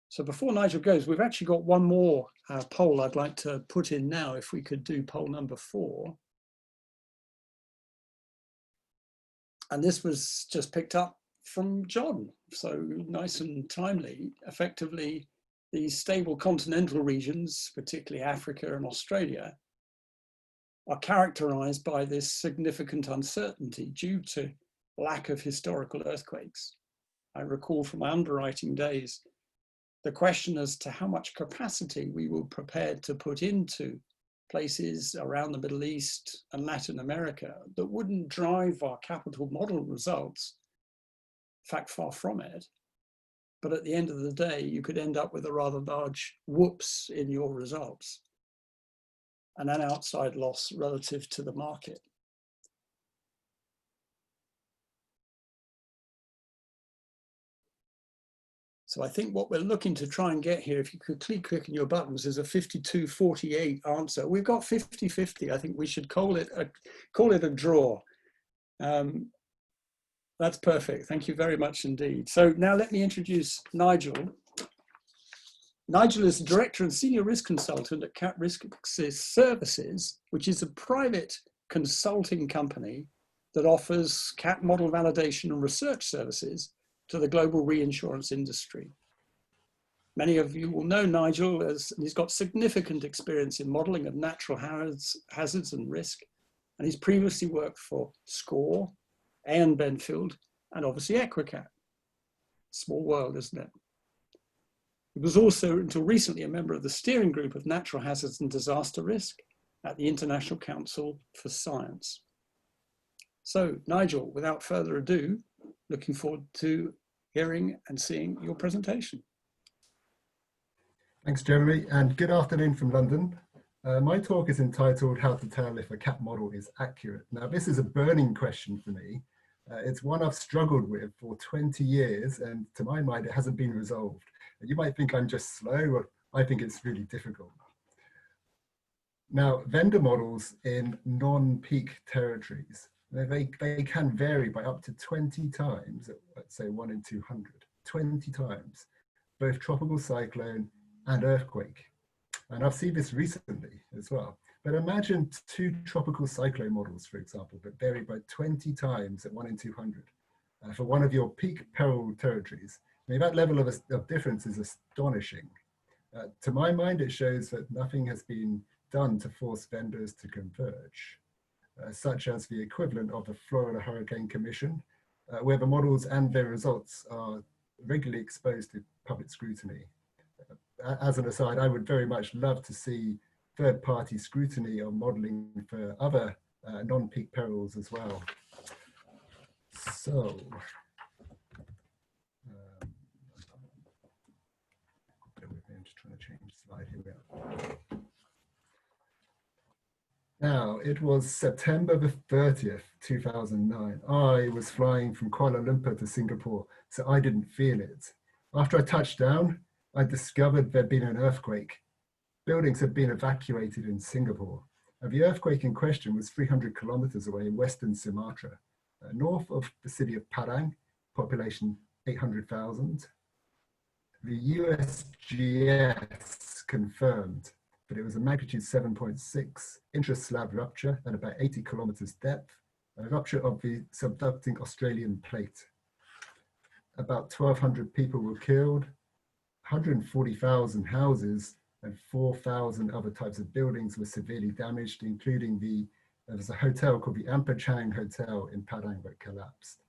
So before Nigel goes, we've actually got one more poll I'd like to put in now, if we could do poll number 4. And this was just picked up from John, so nice and timely. Effectively, these stable continental regions, particularly Africa and Australia, are characterized by this significant uncertainty due to lack of historical earthquakes. I recall from my underwriting days, the question as to how much capacity we were prepared to put into places around the Middle East and Latin America that wouldn't drive our capital model results. In fact, far from it. But at the end of the day, you could end up with a rather large whoops in your results and an outside loss relative to the market. So I think what we're looking to try and get here, if you could click on your buttons, is a 52-48 answer. We've got 50-50. I think we should call it a draw. That's perfect. Thank you very much indeed. So now let me introduce Nigel. Nigel is the Director and Senior Risk Consultant at CATRISX Services, which is a private consulting company that offers CAT model validation and research services to the global reinsurance industry. Many of you will know Nigel as he's got significant experience in modeling of natural hazards and risk, and he's previously worked for SCOR, Aon Benfield, and obviously EquiCat. Small world, isn't it? He was also, until recently, a member of the steering group of natural hazards and disaster risk at the International Council for Science. So, Nigel, without further ado, looking forward to hearing and seeing your presentation. Thanks, Jeremy, and good afternoon from London. My talk is entitled How to Tell if a CAT Model is Accurate. Now, this is a burning question for me. It's one I've struggled with for 20 years, and to my mind, it hasn't been resolved. You might think I'm just slow, but I think it's really difficult. Now, vendor models in non-peak territories, they can vary by up to 20 times, let's say 1 in 200, 20 times, both tropical cyclone and earthquake. And I've seen this recently as well. But imagine 2 tropical cyclone models, for example, that vary by 20 times at 1 in 200 for one of your peak peril territories. I mean, that level of difference is astonishing. To my mind, it shows that nothing has been done to force vendors to converge, such as the equivalent of the Florida Hurricane Commission, where the models and their results are regularly exposed to public scrutiny. As an aside, I would very much love to see third-party scrutiny on modeling for other non-peak perils as well. So, I'm just trying to change the slide. Here we are. Now, it was September the 30th, 2009. I was flying from Kuala Lumpur to Singapore, so I didn't feel it. After I touched down, I discovered there'd been an earthquake. Buildings had been evacuated in Singapore. And the earthquake in question was 300 kilometers away in Western Sumatra, north of the city of Padang, population 800,000. The USGS confirmed that it was a magnitude 7.6 intra-slab rupture at about 80 kilometers depth, a rupture of the subducting Australian plate. About 1,200 people were killed, 140,000 houses and 4,000 other types of buildings were severely damaged, including there's a hotel called the Ampachang Hotel in Padang that collapsed.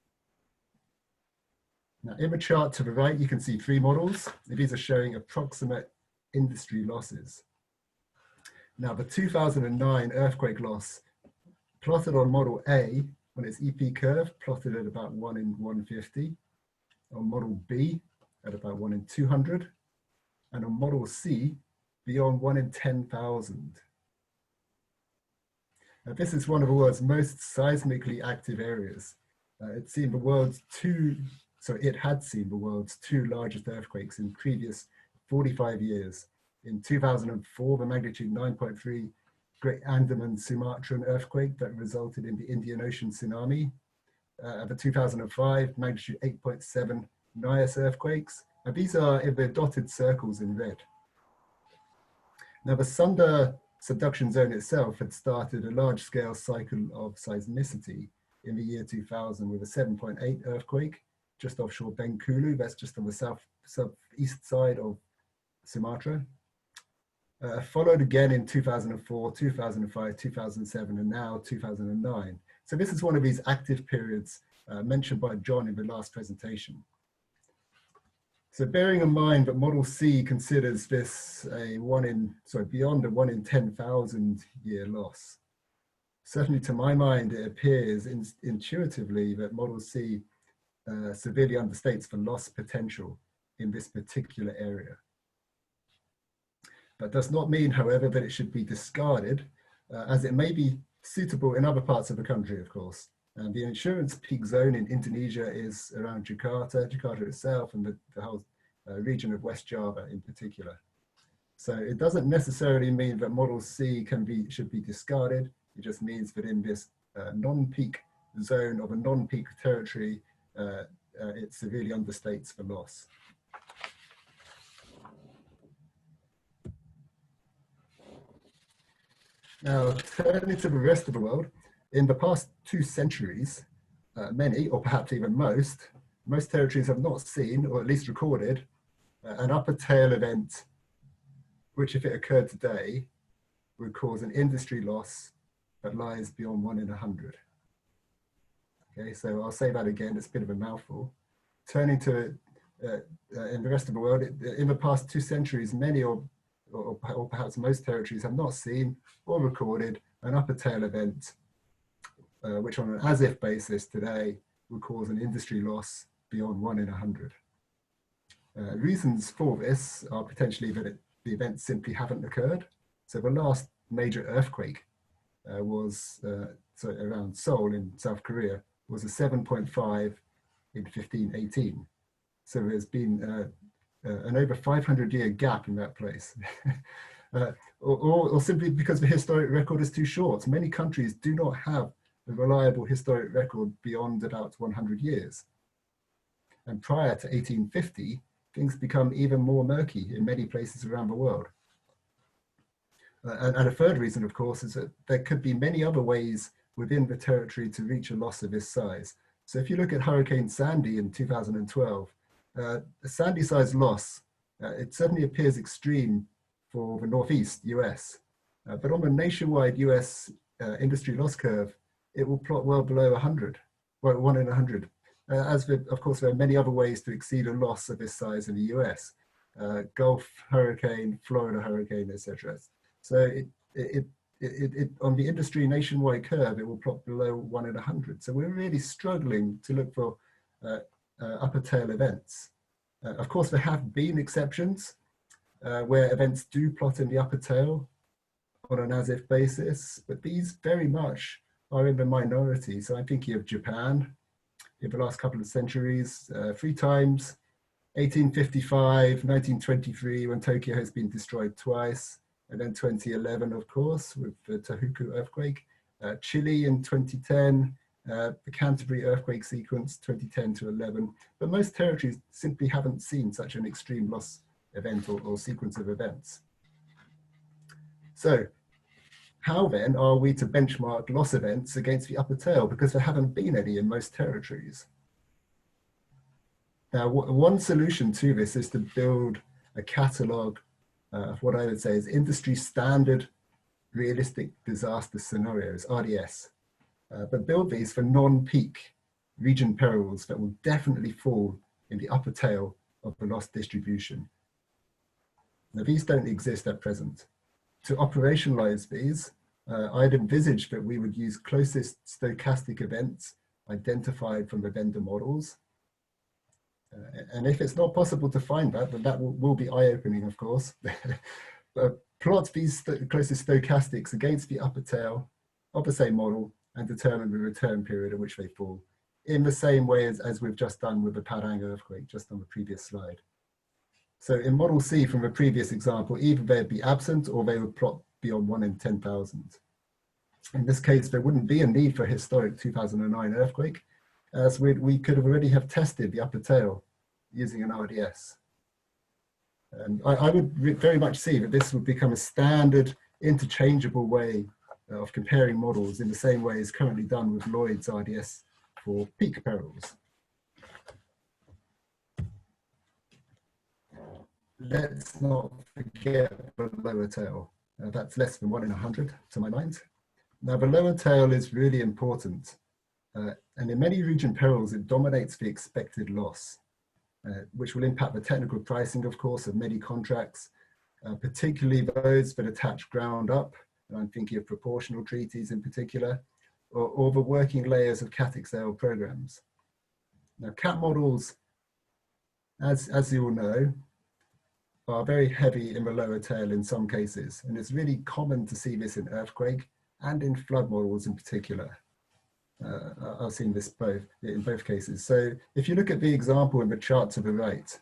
Now, in the chart to the right, you can see 3 models. These are showing approximate industry losses. Now, the 2009 earthquake loss plotted on model A on its EP curve, plotted at about 1 in 150, on model B at about 1 in 200, and on model C beyond 1 in 10,000. Now, this is one of the world's most seismically active areas. It had seen the world's two largest earthquakes in previous 45 years. In 2004, the magnitude 9.3 Great Andaman Sumatran earthquake that resulted in the Indian Ocean tsunami. The 2005 magnitude 8.7 Nias earthquakes. Now, these are in the dotted circles in red. Now, the Sunda subduction zone itself had started a large-scale cycle of seismicity in the year 2000 with a 7.8 earthquake just offshore Bengkulu, that's just on the southeast side of Sumatra. Followed again in 2004, 2005, 2007, and now 2009. So this is one of these active periods mentioned by John in the last presentation. So bearing in mind that Model C considers this beyond a 1 in 10,000 year loss, certainly to my mind, it appears intuitively that Model C severely understates the loss potential in this particular area. That does not mean, however, that it should be discarded, as it may be suitable in other parts of the country, of course. And the insurance peak zone in Indonesia is around Jakarta itself, and the whole region of West Java in particular. So it doesn't necessarily mean that Model C should be discarded. It just means that in this non-peak zone of a non-peak territory, it severely understates the loss. Now, turning to the rest of the world, in the past 2 centuries, many, or perhaps even most territories have not seen, or at least recorded, an upper tail event, which if it occurred today, would cause an industry loss that lies beyond 1 in 100. Okay, so I'll say that again, it's a bit of a mouthful. Turning to, in the rest of the world, in the past 2 centuries, many or perhaps most territories have not seen or recorded an upper tail event, which on an as-if basis today would cause an industry loss beyond 1 in 100. Reasons for this are potentially that the events simply haven't occurred. So the last major earthquake was around Seoul in South Korea was a 7.5 in 1518. So there's been an over 500-year gap in that place, or simply because the historic record is too short. Many countries do not have a reliable historic record beyond about 100 years. And prior to 1850, things become even more murky in many places around the world. And a third reason, of course, is that there could be many other ways within the territory to reach a loss of this size. So if you look at Hurricane Sandy in 2012, a Sandy-sized loss, it certainly appears extreme for the Northeast US, but on the nationwide US industry loss curve, it will plot well below 100, well, 1 in 100. Of course, there are many other ways to exceed a loss of this size in the US, Gulf hurricane, Florida hurricane, etc. So on the industry nationwide curve, it will plot below 1 in 100. So we're really struggling to look for upper tail events. Of course, there have been exceptions where events do plot in the upper tail on an as-if basis, but these very much are in the minority. So I'm thinking of Japan in the last couple of centuries, 3 times, 1855, 1923, when Tokyo has been destroyed twice, and then 2011, of course, with the Tohoku earthquake, Chile in 2010, the Canterbury earthquake sequence, 2010 to 11, but most territories simply haven't seen such an extreme loss event or sequence of events. So how then are we to benchmark loss events against the upper tail? Because there haven't been any in most territories. Now, one solution to this is to build a catalogue of what I would say is industry standard realistic disaster scenarios, RDS. But build these for non-peak region perils that will definitely fall in the upper tail of the loss distribution. Now, these don't exist at present. to operationalize these, I'd envisaged that we would use closest stochastic events identified from the vendor models. And if it's not possible to find that, then that will be eye-opening, of course. Plot these closest stochastics against the upper tail of the same model and determine the return period in which they fall, in the same way as we've just done with the Padang earthquake, just on the previous slide. So in model C from the previous example, either they'd be absent or they would plot beyond 1 in 10,000. In this case, there wouldn't be a need for a historic 2009 earthquake, as we could have already have tested the upper tail using an RDS. And I would very much see that this would become a standard interchangeable way of comparing models in the same way as currently done with Lloyd's RDS for peak perils. Let's not forget the lower tail. That's less than 1 in 100 to my mind. Now the lower tail is really important. And in many region perils, it dominates the expected loss, which will impact the technical pricing, of course, of many contracts, particularly those that attach ground up. And I'm thinking of proportional treaties in particular, or the working layers of CAT XL programs. Now, CAT models, as you all know, are very heavy in the lower tail in some cases. And it's really common to see this in earthquake and in flood models in particular. I've seen this in both cases. So if you look at the example in the chart to the right,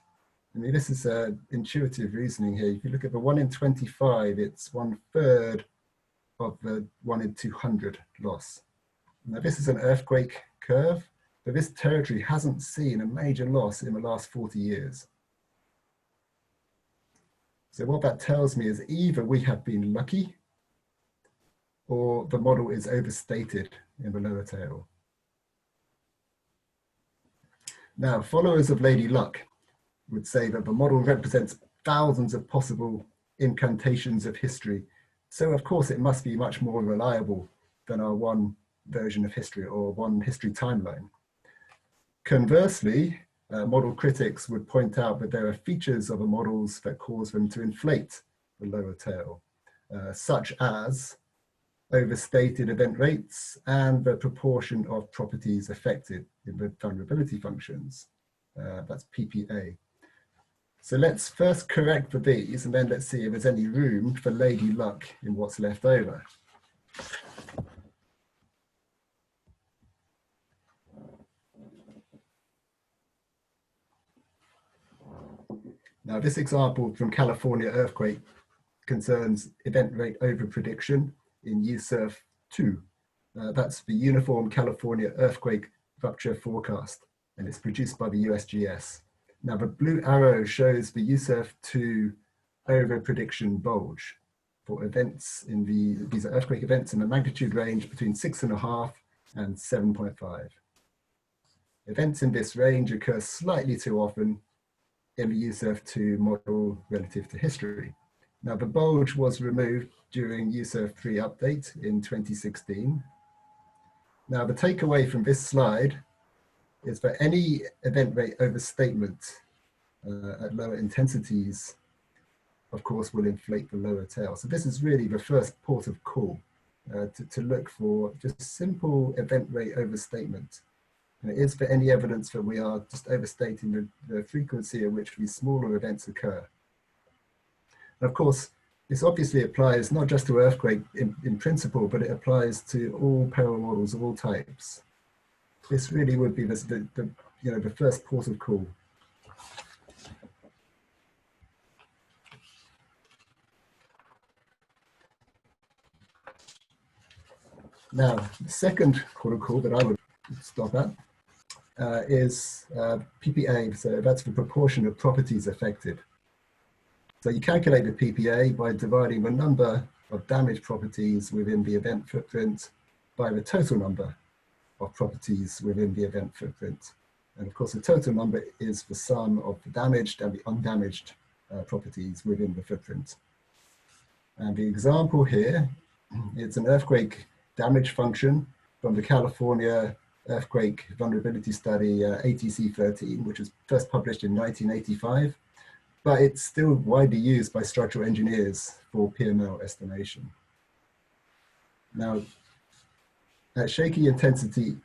I mean, this is intuitive reasoning here. If you look at the 1 in 25, it's 1/3 of the 1 in 200 loss. Now this is an earthquake curve, but this territory hasn't seen a major loss in the last 40 years. So what that tells me is either we have been lucky or the model is overstated in the lower tail. Now, followers of Lady Luck would say that the model represents thousands of possible incantations of history. So of course it must be much more reliable than our one version of history or one history timeline. Conversely, model critics would point out that there are features of the models that cause them to inflate the lower tail, such as overstated event rates and the proportion of properties affected in the vulnerability functions. That's PPA. So let's first correct for these and then let's see if there's any room for Lady Luck in what's left over. Now this example from California earthquake concerns event rate over prediction in USERF 2. That's the Uniform California Earthquake Rupture Forecast, and it's produced by the USGS. Now the blue arrow shows the USERF 2 over prediction bulge for events in these are earthquake events in the magnitude range between 6.5 and 7.5. Events in this range occur slightly too often in the USERF 2 model relative to history. Now the bulge was removed during USERF 3 update in 2016. Now the takeaway from this slide is that any event rate overstatement at lower intensities, of course, will inflate the lower tail. So this is really the first port of call to look for just simple event rate overstatement. And it is for any evidence that we are just overstating the frequency at which these smaller events occur. And of course, this obviously applies not just to earthquake in principle, but it applies to all peril models of all types. This really would be the first port of call. Now, the second port of call that I would stop at is PPA. So that's the proportion of properties affected. So you calculate the PPA by dividing the number of damaged properties within the event footprint by the total number of properties within the event footprint. And of course, the total number is the sum of the damaged and the undamaged properties within the footprint. And the example here, it's an earthquake damage function from the California Earthquake Vulnerability Study ATC 13, which was first published in 1985. but it's still widely used by structural engineers for PML estimation. Now, at shaky intensity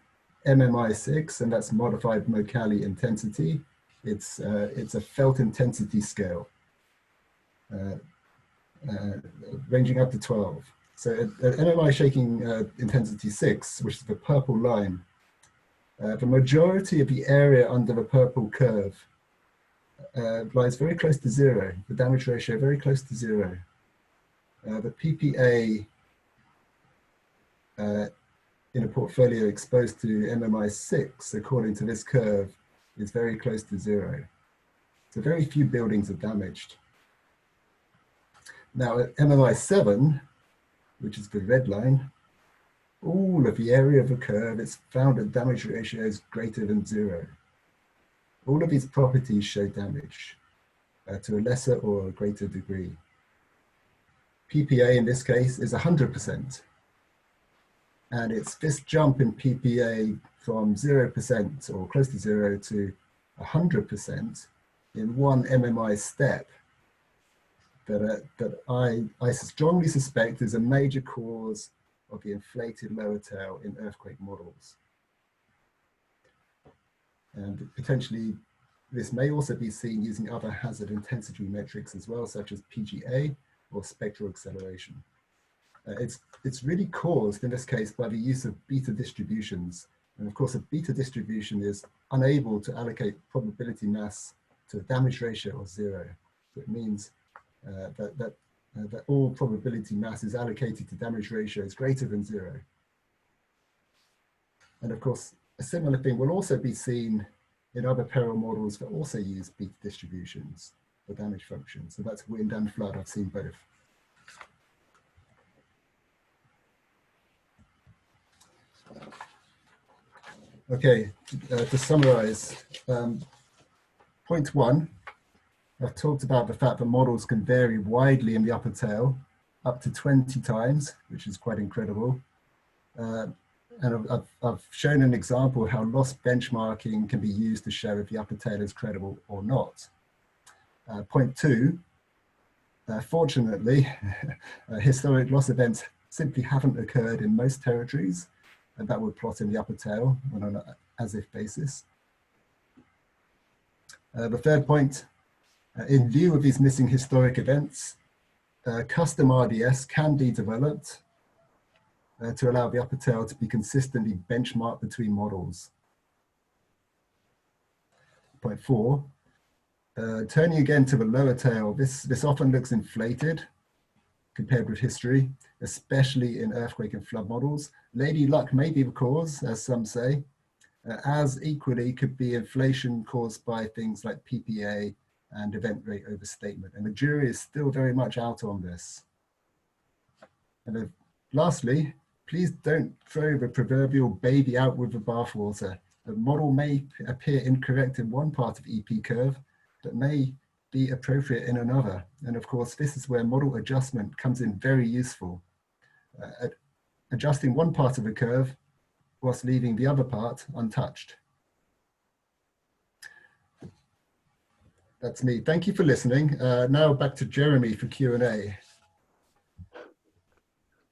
MMI6, and that's modified Mercalli intensity, it's a felt intensity scale, ranging up to 12. So at MMI shaking intensity 6, which is the purple line, the majority of the area under the purple curve lies very close to zero, the damage ratio very close to zero. The PPA in a portfolio exposed to MMI 6, according to this curve, is very close to zero. So very few buildings are damaged. Now at MMI 7, which is the red line, all of the area of the curve, it's found that damage ratio is greater than zero. All of these properties show damage to a lesser or a greater degree. PPA in this case is 100%. And it's this jump in PPA from 0% or close to zero to 100% in one MMI step that I strongly suspect is a major cause of the inflated lower tail in earthquake models. And potentially, this may also be seen using other hazard intensity metrics as well, such as PGA or spectral acceleration. It's really caused, in this case, by the use of beta distributions. And of course, a beta distribution is unable to allocate probability mass to a damage ratio of zero. So it means that all probability mass is allocated to damage ratios greater than zero. And of course, a similar thing will also be seen in other peril models that also use beta distributions for damage functions. So that's wind and flood, I've seen both. Okay, to summarize, point one, I've talked about the fact that models can vary widely in the upper tail, up to 20 times, which is quite incredible. And I've shown an example how loss benchmarking can be used to show if the upper tail is credible or not. Point two, fortunately, historic loss events simply haven't occurred in most territories, and that would plot in the upper tail on an as-if basis. The third point, in view of these missing historic events, custom RDS can be developed to allow the upper tail to be consistently benchmarked between models. Point four, turning again to the lower tail, this often looks inflated compared with history, especially in earthquake and flood models. Lady luck may be the cause, as some say, as equally could be inflation caused by things like PPA and event rate overstatement. And the jury is still very much out on this. And lastly, please don't throw the proverbial baby out with the bathwater. The model may appear incorrect in one part of EP curve, but may be appropriate in another. And of course, this is where model adjustment comes in very useful. Adjusting one part of the curve whilst leaving the other part untouched. That's me. Thank you for listening. Now back to Jeremy for Q&A.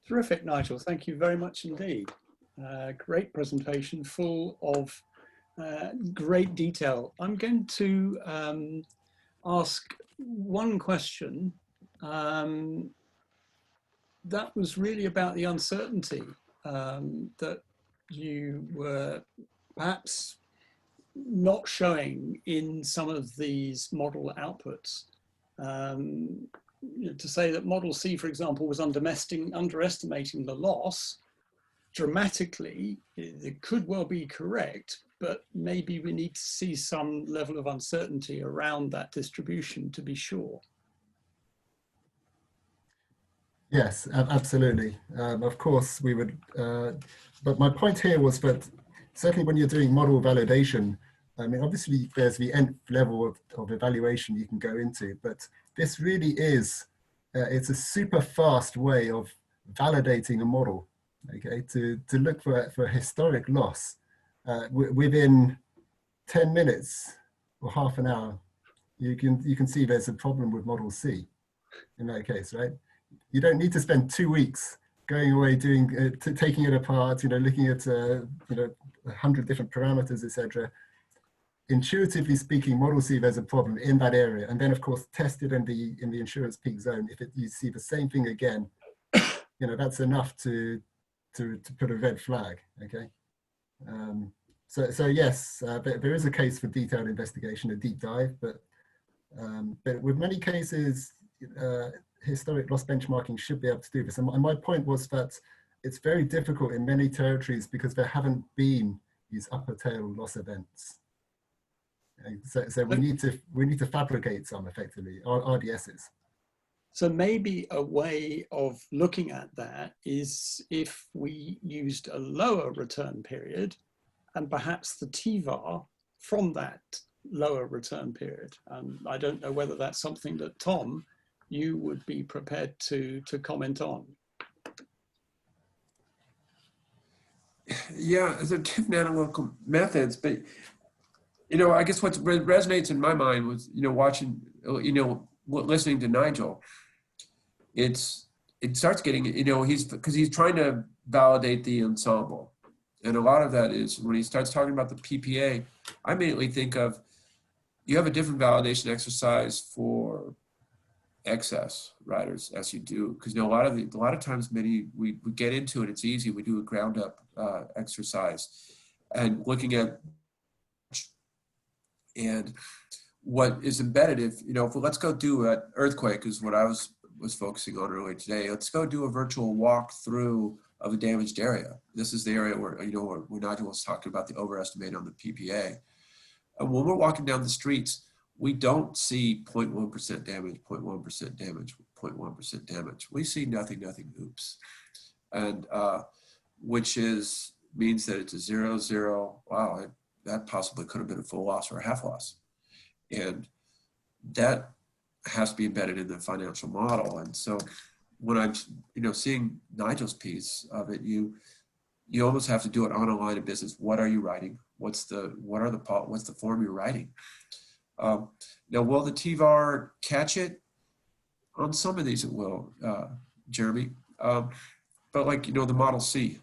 Terrific, Nigel. Thank you very much indeed. Great presentation, full of great detail. I'm going to ask one question that was really about the uncertainty that you were perhaps not showing in some of these model outputs. To say that model C, for example, was underestimating the loss dramatically, it could well be correct, but maybe we need to see some level of uncertainty around that distribution to be sure. Yes, absolutely. Of course, we would, but my point here was that certainly when you're doing model validation, I mean, obviously there's the nth level of evaluation you can go into, but this really is, it's a super fast way of validating a model, okay? To look for historic loss within 10 minutes or half an hour, you can see there's a problem with model C in that case, right? You don't need to spend 2 weeks going away doing taking it apart, looking at 100 different parameters, etc. Intuitively speaking, model C there's a problem in that area, and then of course test it in the insurance peak zone. If you see the same thing again, that's enough to put a red flag. Okay. So yes, there is a case for detailed investigation, a deep dive, but with many cases, historic loss benchmarking should be able to do this. And my point was that it's very difficult in many territories because there haven't been these upper tail loss events. So we need to fabricate some effectively, RDSs. So maybe a way of looking at that is if we used a lower return period and perhaps the TVAR from that lower return period. I don't know whether that's something that, Tom, you would be prepared to comment on. Yeah, there are different analytical methods, but I guess what resonates in my mind was watching, listening to Nigel. It starts getting, because he's trying to validate the ensemble. And a lot of that is when he starts talking about the PPA, I immediately think of, you have a different validation exercise for excess riders as you do, because a lot of times we get into it, it's easy. We do a ground up exercise and looking at, and what is embedded, if let's go do an earthquake is what I was focusing on earlier today. Let's go do a virtual walkthrough of a damaged area. This is the area where, where Nigel was talking about the overestimate on the PPA. And when we're walking down the streets, we don't see 0.1% damage, 0.1% damage, 0.1% damage. We see nothing, oops. And which means that it's a 0, 0. Wow, that possibly could have been a full loss or a half loss. And that has to be embedded in the financial model. And so when I'm, seeing Nigel's piece of it, you almost have to do it on a line of business. What are you writing? What's the form you're writing? Now, will the TVAR catch it? On some of these it will, Jeremy. But like, the Model C,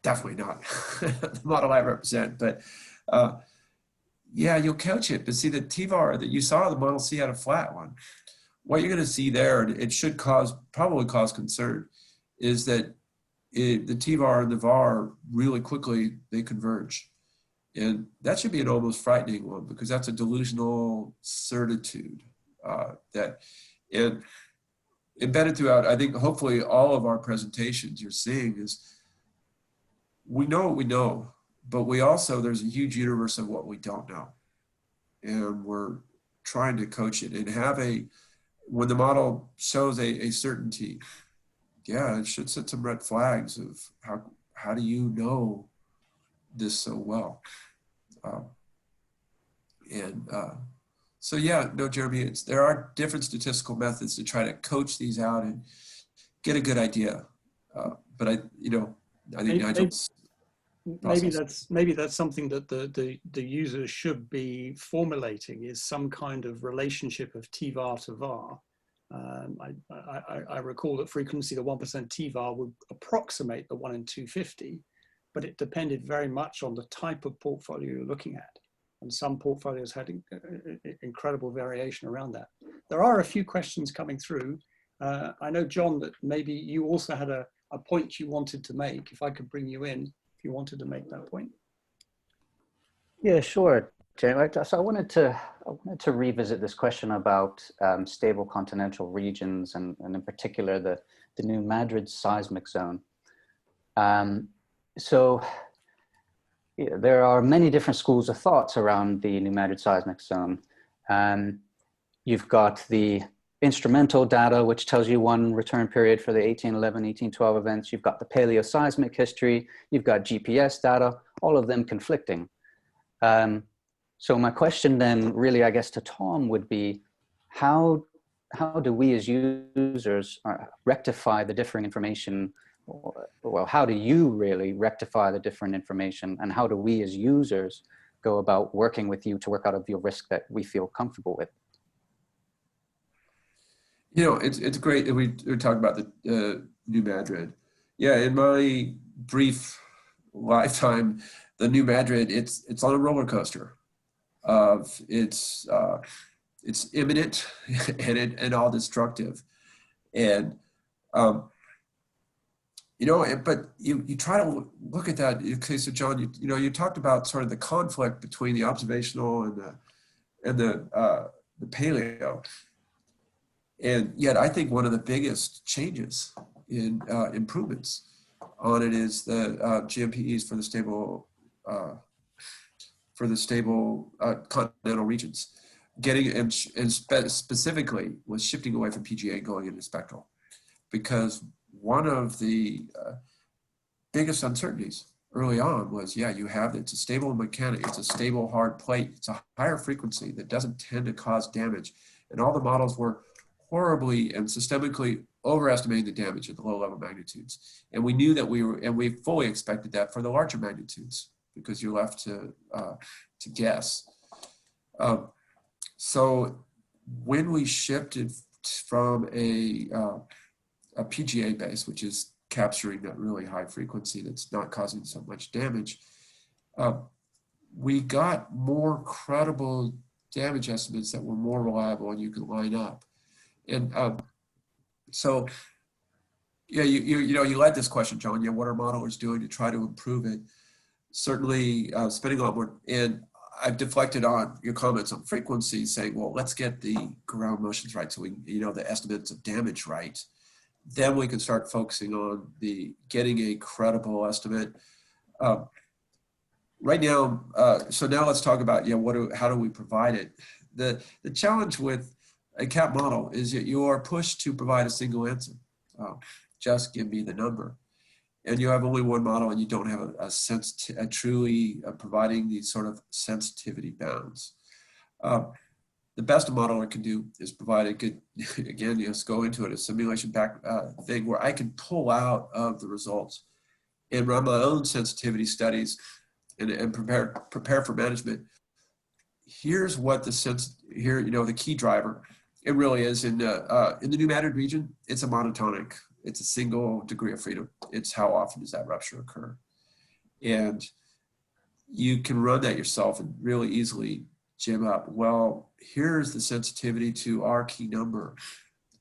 definitely not the model I represent, but yeah, you'll catch it. But see, the TVAR that you saw, the Model C had a flat one. What you're going to see there, and it should probably cause concern, is that the TVAR and the VAR really quickly, they converge. And that should be an almost frightening one, because that's a delusional certitude and embedded throughout, I think, hopefully all of our presentations you're seeing is, we know what we know, but there's a huge universe of what we don't know. And we're trying to coach it and when the model shows a certainty, yeah, it should set some red flags of how do you know this so well? So yeah, no, Jeremy, there are different statistical methods to try to coach these out and get a good idea. But I think Nigel's maybe that's something that the user should be formulating, is some kind of relationship of TVAR to VAR. I recall that frequency, the 1% TVAR would approximate the 1 in 250, but it depended very much on the type of portfolio you're looking at. And some portfolios had incredible variation around that. There are a few questions coming through. I know, John, that maybe you also had a point you wanted to make. If I could bring you in, if you wanted to make that point. Yeah, sure, Jamie. So I wanted to revisit this question about stable continental regions and in particular the New Madrid seismic zone. So yeah, there are many different schools of thoughts around the New Madrid seismic zone. You've got the instrumental data, which tells you one return period for the 1811, 1812 events. You've got the paleoseismic history. You've got GPS data, all of them conflicting. So my question then really, I guess, to Tom would be, how do we as users rectify the differing information? Well, how do you really rectify the different information, and how do we as users go about working with you to work out of your risk that we feel comfortable with? You know, it's great that we're talking about the New Madrid. Yeah, in my brief lifetime, the New Madrid, it's on a roller coaster of it's imminent and all destructive, and you know, but you try to look at that. Okay, so John, you know, you talked about sort of the conflict between the observational and the paleo. And yet, I think one of the biggest changes in improvements on it is the GMPEs for the stable continental regions, getting and specifically was shifting away from PGA going into spectral, because one of the biggest uncertainties early on was, yeah, it's a stable mechanic, it's a stable hard plate, it's a higher frequency that doesn't tend to cause damage, and all the models were horribly and systemically overestimating the damage at the low level magnitudes. And we knew that we fully expected that for the larger magnitudes, because you're left to guess. So when we shifted from a PGA base, which is capturing that really high frequency that's not causing so much damage, we got more credible damage estimates that were more reliable and you could line up. And so, yeah, you know, you led this question, John. Yeah, what are modelers doing to try to improve it? Certainly, spending a lot more. And I've deflected on your comments on frequency, saying, well, let's get the ground motions right, so we, you know, the estimates of damage right. Then we can start focusing on getting a credible estimate. Right now, so now let's talk about, yeah, how do we provide it? The challenge with a CAT model is that you are pushed to provide a single answer. Just give me the number. And you have only one model and you don't have a truly providing these sort of sensitivity bounds. The best a modeler can do is provide a good, again, let's go into it, a simulation back thing where I can pull out of the results and run my own sensitivity studies and prepare for management. Here's what you know, the key driver. It really is in the New Madrid region. It's a monotonic. It's a single degree of freedom. It's how often does that rupture occur, and you can run that yourself and really easily jam up. Well, here's the sensitivity to our key number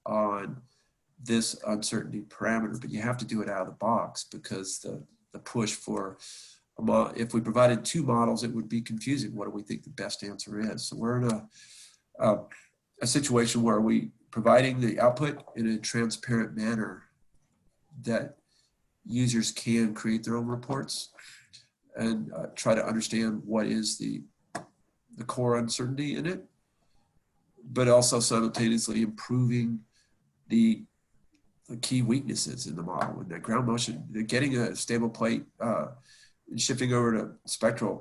on this uncertainty parameter, but you have to do it out of the box, because the push for if we provided two models, it would be confusing. What do we think the best answer is? So we're in a situation where we providing the output in a transparent manner that users can create their own reports and try to understand what is the core uncertainty in it, but also simultaneously improving the key weaknesses in the model. And the ground motion, getting a stable plate and shifting over to spectral,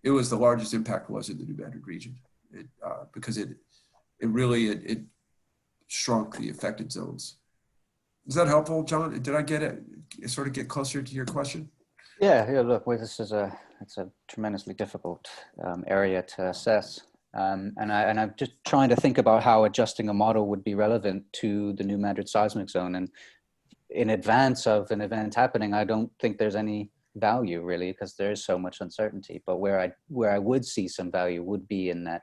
it was the largest impact was in the New Madrid region, because it really shrunk the affected zones. Is that helpful, John? Did I sort of get closer to your question? Yeah. Look, it's a tremendously difficult area to assess, and I'm just trying to think about how adjusting a model would be relevant to the New Madrid seismic zone. And in advance of an event happening, I don't think there's any value really, because there is so much uncertainty. But where I would see some value would be in that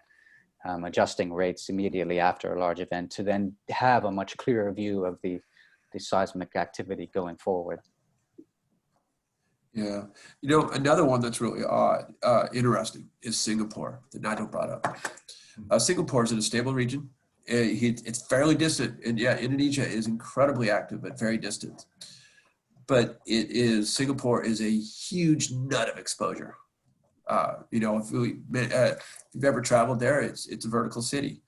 adjusting rates immediately after a large event, to then have a much clearer view of the seismic activity going forward. Yeah, you know, another one that's really interesting is Singapore that Nigel brought up. Singapore is in a stable region. It's fairly distant, and yeah, Indonesia is incredibly active but very distant. But Singapore is a huge nut of exposure. You know, if you've ever traveled there, it's a vertical city.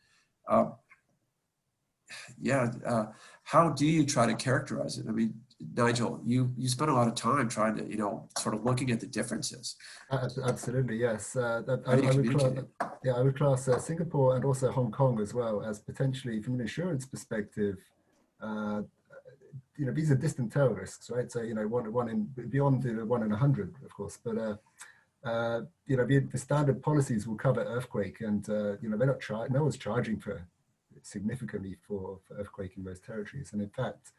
How do you try to characterize it? I mean, Nigel, you spent a lot of time trying to, you know, sort of looking at the differences. Absolutely, yes. I would class Singapore and also Hong Kong as well as potentially, from an insurance perspective, you know, these are distant tail risks, right? So, you know, one in beyond the 1 in 100, of course, but You know, the standard policies will cover earthquake, and you know, no one's charging for significantly for earthquake in most territories. And in fact,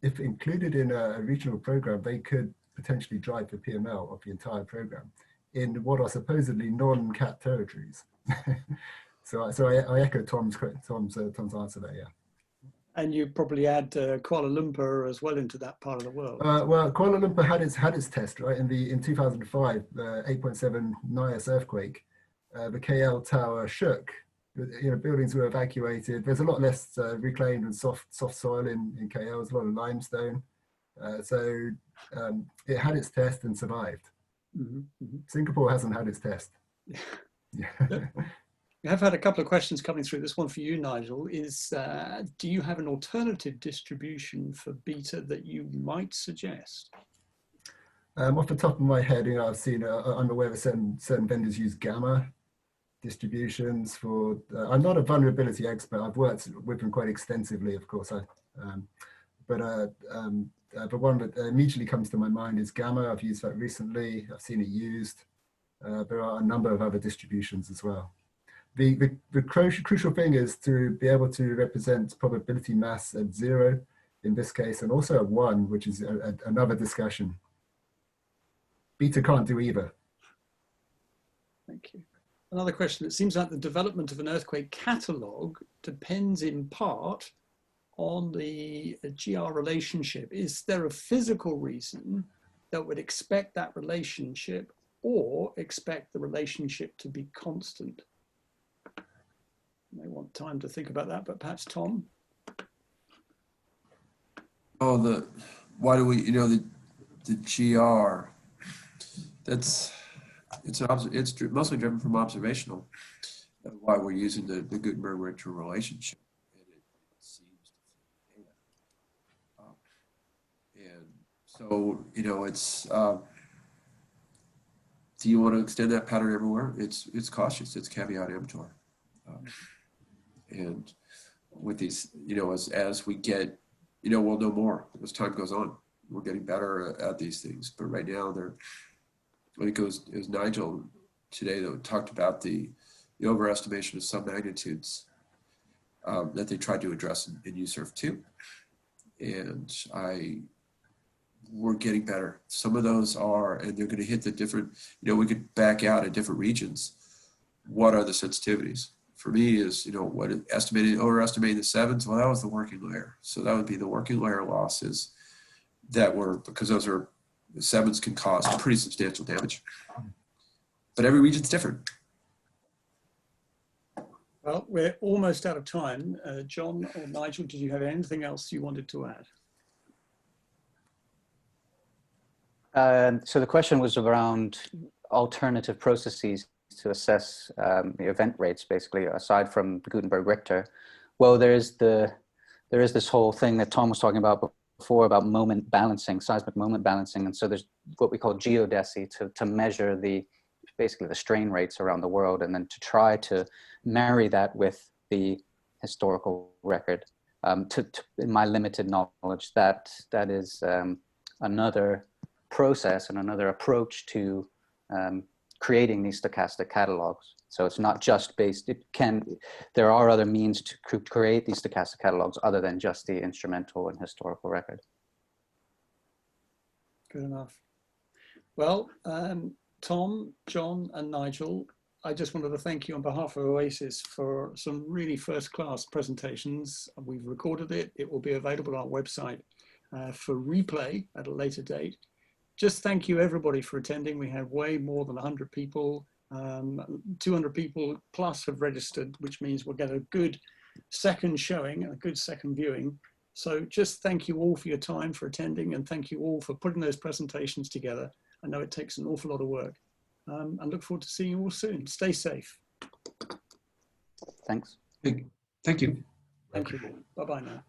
if included in a regional program, they could potentially drive the PML of the entire program in what are supposedly non-CAT territories. So I echo Tom's answer there. Yeah. And you probably add Kuala Lumpur as well into that part of the world. Well, Kuala Lumpur had its test, right? In 2005, 8.7 Nias earthquake, the KL tower shook. You know, buildings were evacuated. There's a lot less reclaimed and soft soil in KL. There's a lot of limestone. So it had its test and survived. Singapore hasn't had its test. Yeah. We have had a couple of questions coming through. This one for you, Nigel, is do you have an alternative distribution for beta that you might suggest? Off the top of my head, you know, I've seen, I'm aware that certain vendors use gamma distributions for, I'm not a vulnerability expert. I've worked with them quite extensively, of course. But the one that immediately comes to my mind is gamma. I've used that recently. I've seen it used. There are a number of other distributions as well. The crucial thing is to be able to represent probability mass at 0 in this case, and also at 1, which is another discussion. Beta can't do either. Thank you. Another question. It seems like the development of an earthquake catalogue depends in part on the GR relationship. Is there a physical reason that would expect that relationship or expect the relationship to be constant? I want time to think about that, but perhaps Tom? Oh, why do we, you know, the GR, it's mostly driven from observational, why we're using the Gutenberg-Richter relationship. And it seems to fit data. And so, you know, it's, do you want to extend that pattern everywhere? It's cautious, it's caveat emptor. And with these, you know, as we get, you know, we'll know more as time goes on. We're getting better at these things, but right now I think it was Nigel today that talked about the overestimation of some magnitudes that they tried to address in USURF 2. And we're getting better. Some of those are, and they're going to hit the different, you know, we could back out at different regions. What are the sensitivities? For me is, you know, what overestimating the sevens, well, that was the working layer. So that would be the working layer losses that were, because the sevens can cause pretty substantial damage. But every region's different. Well, we're almost out of time. John or Nigel, did you have anything else you wanted to add? So the question was around alternative processes to assess the event rates, basically, aside from the Gutenberg-Richter. Well, there is this whole thing that Tom was talking about before about moment balancing, seismic moment balancing. And so there's what we call geodesy to measure basically the strain rates around the world, and then to try to marry that with the historical record. In my limited knowledge, that is another process and another approach to creating these stochastic catalogs. So it's not just based, there are other means to create these stochastic catalogs other than just the instrumental and historical record. Good enough. Well, Tom, John, and Nigel, I just wanted to thank you on behalf of Oasis for some really first-class presentations. We've recorded it. It will be available on our website for replay at a later date. Just thank you everybody for attending. We have way more than 100 people, 200 people plus have registered, which means we'll get a good second showing, a good second viewing. So just thank you all for your time, for attending, and thank you all for putting those presentations together. I know it takes an awful lot of work. And look forward to seeing you all soon. Stay safe. Thanks. Thank you. Thank you. Bye-bye now.